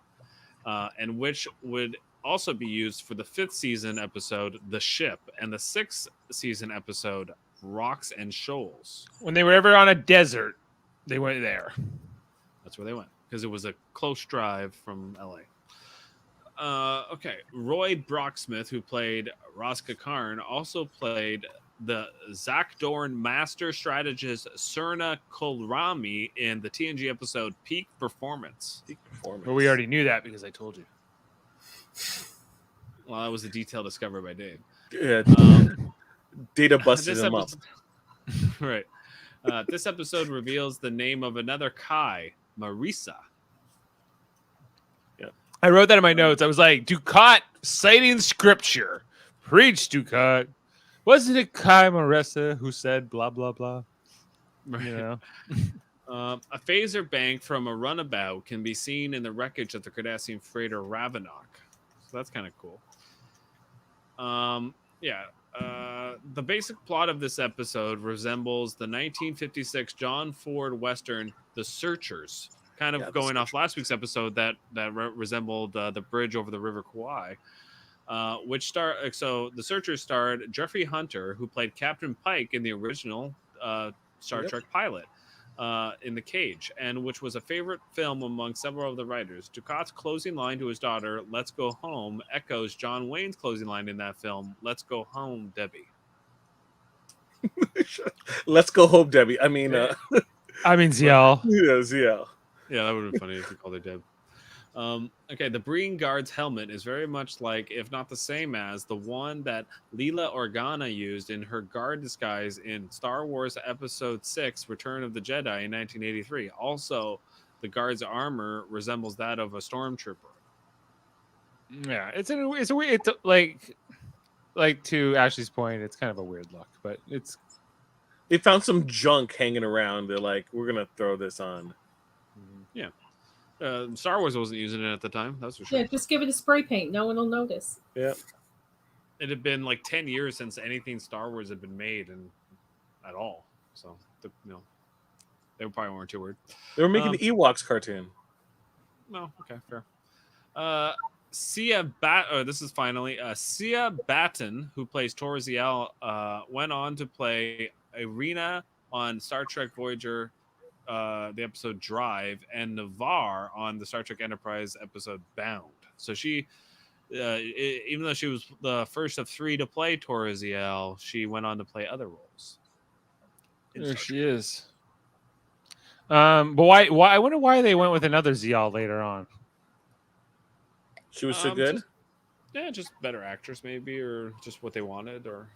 and which would also be used for the 5th season episode, The Ship, and the 6th season episode, Rocks and Shoals. When they were ever on a desert, they went there. That's where they went, because it was a close drive from LA. Okay, Roy Brocksmith, who played Raska Karn, also played the Zach Dorn master strategist Surna Kolrami in the TNG episode Peak Performance. Well, we already knew that because I told you. Well, that was a detail discovered by Dave. Yeah. Data busted him up. Right. This episode reveals the name of another Kai, Marisa. Yeah. I wrote that in my notes. I was like, Ducat citing scripture. Preach, Ducat. Wasn't it Kai Marisa who said blah, blah, blah? Right. You know? A phaser bank from a runabout can be seen in the wreckage of the Cardassian freighter Ravenok. So that's kind of cool. The basic plot of this episode resembles the 1956 John Ford Western, The Searchers, kind of going off last week's episode that resembled the bridge over the River Kwai. So The Searchers starred Jeffrey Hunter, who played Captain Pike in the original Star Trek pilot. in the cage, and which was a favorite film among several of the writers. Ducat's closing line to his daughter, "Let's go home," echoes John Wayne's closing line in that film, "Let's go home, Debbie." Let's go home, Debbie. I mean, Ziel. Yeah, Ziel. Yeah, that would have been funny if you called her Deb. Okay, the Breen Guard's helmet is very much like, if not the same as, the one that Leela Organa used in her guard disguise in Star Wars Episode 6, Return of the Jedi in 1983. Also, the guard's armor resembles that of a stormtrooper. Yeah, it's a weird, like to Ashley's point, it's kind of a weird look, but they found some junk hanging around. They're like, we're gonna throw this on. Yeah. Star Wars wasn't using it at the time, that's for sure. Yeah, just give it a spray paint. No one will notice. Yeah. It had been like 10 years since anything Star Wars had been made and at all. So, they probably weren't too worried. They were making the Ewoks cartoon. No, okay, fair. Sia this is finally Sia Batten, who plays Torziel, went on to play Irina on Star Trek Voyager, the episode Drive, and Navarre on the Star Trek Enterprise episode Bound. So she, even though she was the first of 3 to play Torziel, she went on to play other roles. There she is. But why? I wonder why they went with another Ziel later on. She was so good. Just better actress, maybe, or just what they wanted, or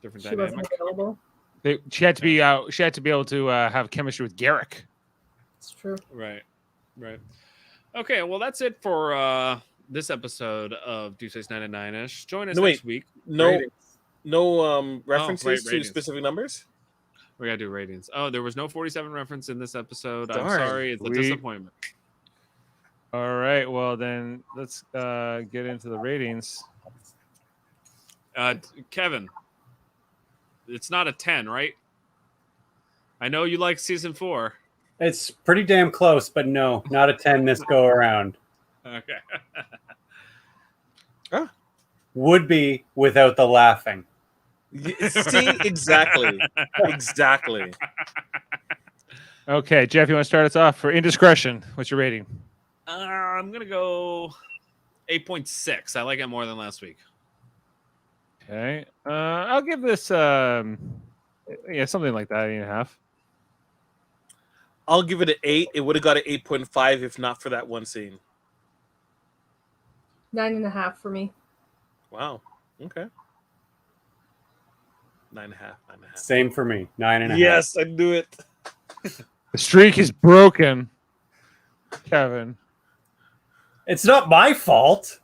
different She dynamic. wasn't available. She had to be out. She had to be able to have chemistry with Garrick. It's true. Right. Okay, well, that's it for this episode of Deep Space Nine and Nine-ish. Join us next week. No references to ratings. specific numbers. We gotta do ratings. Oh, there was no 47 reference in this episode. I'm Darn. sorry, it's a disappointment. All right, well then let's get into the ratings. Kevin, it's not a 10, right? I know you like season 4. It's pretty damn close, but no, not a 10 this go around. Okay. Would be without the laughing. See, exactly. Okay, Jeff, you want to start us off for Indiscretion? What's your rating? I'm gonna go 8.6. I like it more than last week. Okay, I'll give this something like that, 8.5. I'll give it an 8. It would have got an 8.5 if not for that one scene. 9.5 for me. Wow. Okay. 9.5. Same for me. 9.5. Yes, I knew it. The streak is broken, Kevin. It's not my fault.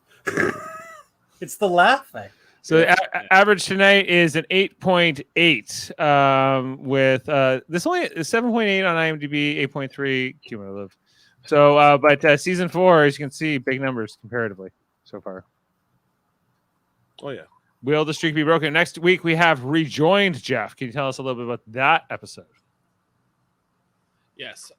It's the laughing. So the average tonight is an 8.8 with this only is 7.8 on IMDb, 8.3 cumulative. So, but season 4, as you can see, big numbers comparatively so far. Oh yeah. Will the streak be broken? Next week we have Rejoined. Jeff, can you tell us a little bit about that episode? Yes.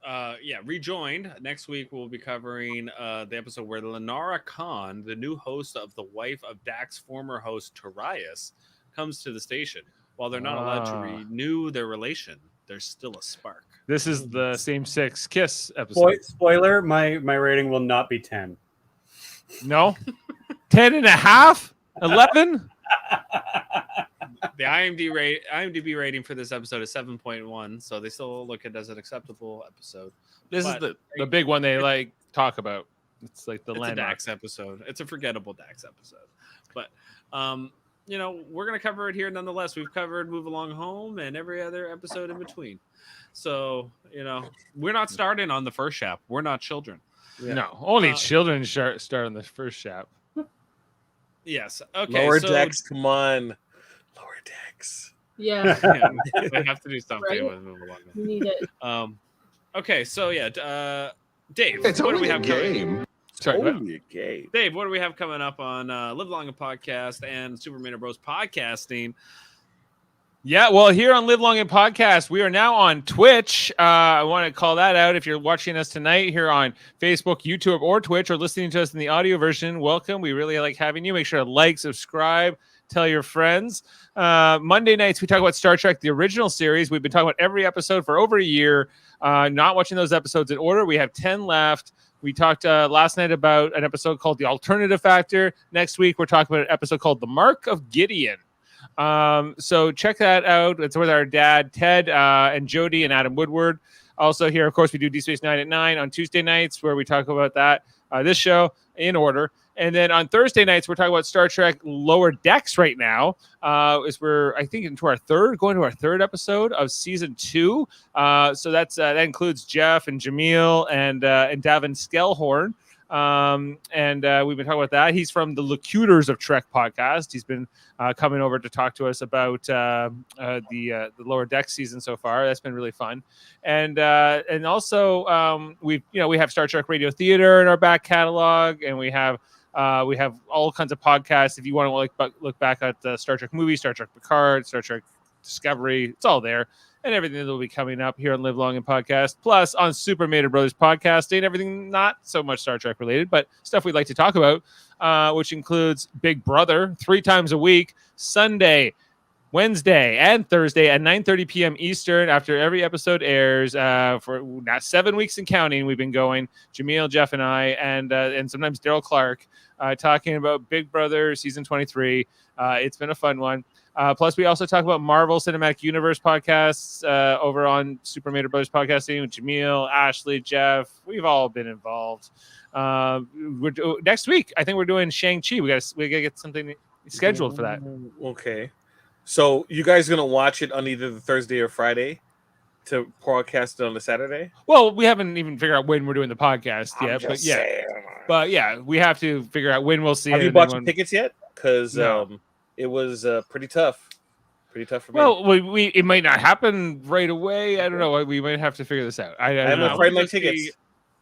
Rejoined. Next week we'll be covering the episode where Lenara Khan, the new host of the wife of Dak's former host Torias, comes to the station. While they're not allowed to renew their relation, there's still a spark. This is the same-sex kiss episode. Spoiler, my rating will not be 10. No? 10.5? 11? The IMDb rating for this episode is 7.1, so they still look at it as an acceptable episode. This is the big one they talk about. It's like it's a Dax episode. It's a forgettable Dax episode. But we're gonna cover it here nonetheless. We've covered Move Along Home and every other episode in between. So, we're not starting on the first shaft. We're not children. Yeah. No, only children start on the first shaft. Yes. Okay. Lower decks, come on. Lower decks. Yeah. We have to do something with Move Along. We need it. Okay, so Dave, It's what do we only a have game. Only a game. Dave, what do we have coming up on Live Long and Podcast and Superman and Bros Podcasting? Yeah, well, here on Live Long and Podcast, we are now on Twitch. I want to call that out. If you're watching us tonight here on Facebook, YouTube, or Twitch, or listening to us in the audio version, welcome. We really like having you. Make sure to like, subscribe, Tell your friends. Monday nights, we talk about Star Trek, the original series. We've been talking about every episode for over a year, not watching those episodes in order. We have 10 left. We talked last night about an episode called The Alternative Factor. Next week, we're talking about an episode called The Mark of Gideon. So check that out. It's with our dad, Ted, and Jody and Adam Woodward. Also here, of course, we do D Space 9 at 9 on Tuesday nights where we talk about that, this show in order. And then on Thursday nights, we're talking about Star Trek Lower Decks right now. As we're, I think, going to our third episode of season 2. So that includes Jeff and Jaemeel and Davin Skellhorn. We've been talking about that. He's from the Locutors of Trek podcast. He's been coming over to talk to us about the Lower Decks season so far. That's been really fun. And also we have Star Trek Radio Theater in our back catalog, and we have all kinds of podcasts. If you want to look back at the Star Trek movies, Star Trek Picard, Star Trek Discovery, it's all there. And everything that will be coming up here on Live Long and Podcast, plus on Super Mater Brothers Podcasting, everything not so much Star Trek related, but stuff we'd like to talk about, which includes Big Brother 3 times a week, Sunday, Wednesday, and Thursday at 9:30 p.m. Eastern. After every episode airs, for now 7 weeks and counting, we've been going. Jaemeel, Jeff, and I, and sometimes Daryl Clark, talking about Big Brother season 23. It's been a fun one. Plus, we also talk about Marvel Cinematic Universe podcasts over on Super Mater Brothers Podcasting with Jaemeel, Ashley, Jeff. We've all been involved. Next week, I think we're doing Shang-Chi. We gotta get something scheduled for that. Okay. So you guys going to watch it on either the Thursday or Friday to broadcast it on the Saturday? Well, we haven't even figured out when we're doing the podcast yet. But yeah, we have to figure out when we'll see it. Have you bought your tickets yet? Because it was pretty tough. Pretty tough for me. Well, it might not happen right away. I don't know. We might have to figure this out. I haven't tried my tickets.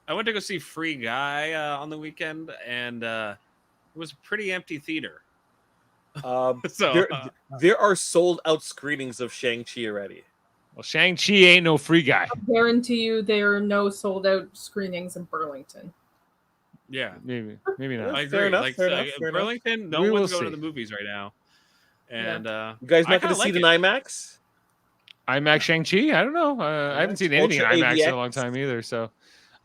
I went to go see Free Guy on the weekend, and it was a pretty empty theater. There are sold out screenings of Shang-Chi already. Well, Shang-Chi ain't no Free Guy. I guarantee you there are no sold out screenings in Burlington. Yeah, maybe not. I agree. Burlington, no one's going to the movies right now. And you guys not going to see it in IMAX? IMAX Shang-Chi? I don't know. I haven't seen anything in IMAX in a long time either. So,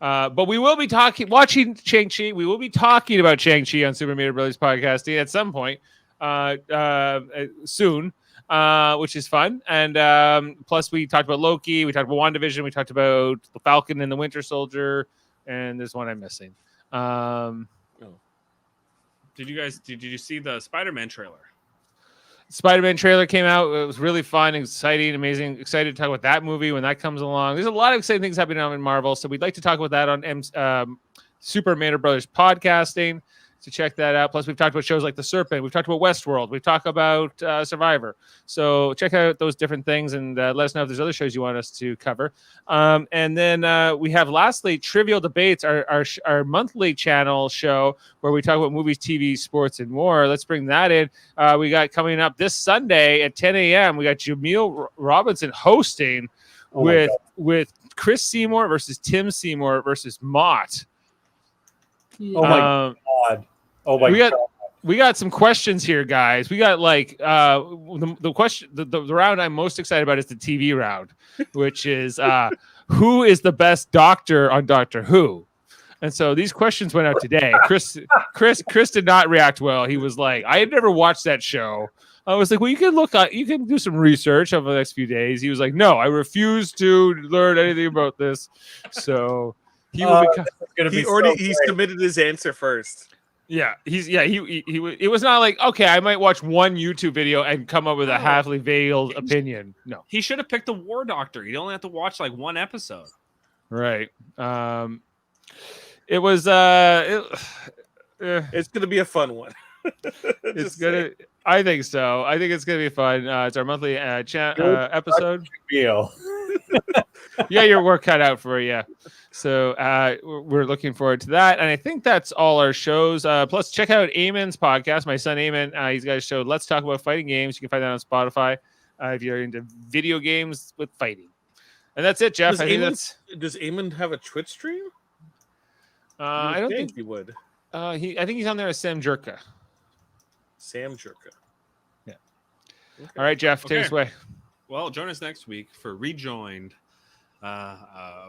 but we will be watching Shang-Chi. We will be talking about Shang-Chi on Super Mater Brothers Podcasting at some point soon, which is fun. And plus, we talked about Loki. We talked about WandaVision. We talked about the Falcon and the Winter Soldier. And there's one I'm missing. Did you see the Spider-Man trailer? Spider-Man trailer came out. It was really fun, exciting, amazing. Excited to talk about that movie when that comes along. There's a lot of exciting things happening on in Marvel, so we'd like to talk about that on Super Mater Brothers Podcasting. So check that out. Plus, we've talked about shows like The Serpent. We've talked about Westworld. We've talked about Survivor. So check out those different things and let us know if there's other shows you want us to cover. And then we have, lastly, Trivial Debates, our monthly channel show where we talk about movies, TV, sports, and more. Let's bring that in. We got coming up this Sunday at 10 a.m. We got Jaemeel Robinson hosting with Chris Seymour versus Tim Seymour versus Mott. Oh my god! Oh my god! We got some questions here, guys. We got like the question. The round I'm most excited about is the TV round, which is who is the best doctor on Doctor Who? And so these questions went out today. Chris did not react well. He was like, I had never watched that show. I was like, well, you can do some research over the next few days. He was like, no, I refuse to learn anything about this. So. He submitted his answer first. Yeah, it was not like, okay, I might watch one YouTube video and come up with a halfly veiled opinion. No, he should have picked the War Doctor. He'd only have to watch like one episode. Right. It was it's gonna be a fun one. I think so. I think it's gonna be fun. It's our monthly episode. Yeah, your work cut out for you. So we're looking forward to that. And I think that's all our shows. Plus, check out Eamon's podcast. My son Eamon, he's got a show, Let's Talk About Fighting Games. You can find that on Spotify if you're into video games with fighting. And that's it, Jeff. Does Eamon have a Twitch stream? I don't think he would. I think he's on there as Sam Jerka. Sam Jerka. All right, Jeff, take us away. Well, join us next week for Rejoined,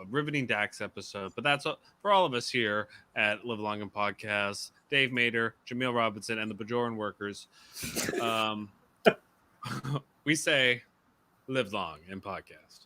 riveting Dax episode. But that's for all of us here at Live Long and Podcast. Dave Mader, Jaemeel Robinson, and the Bajoran workers. We say, live long and podcast.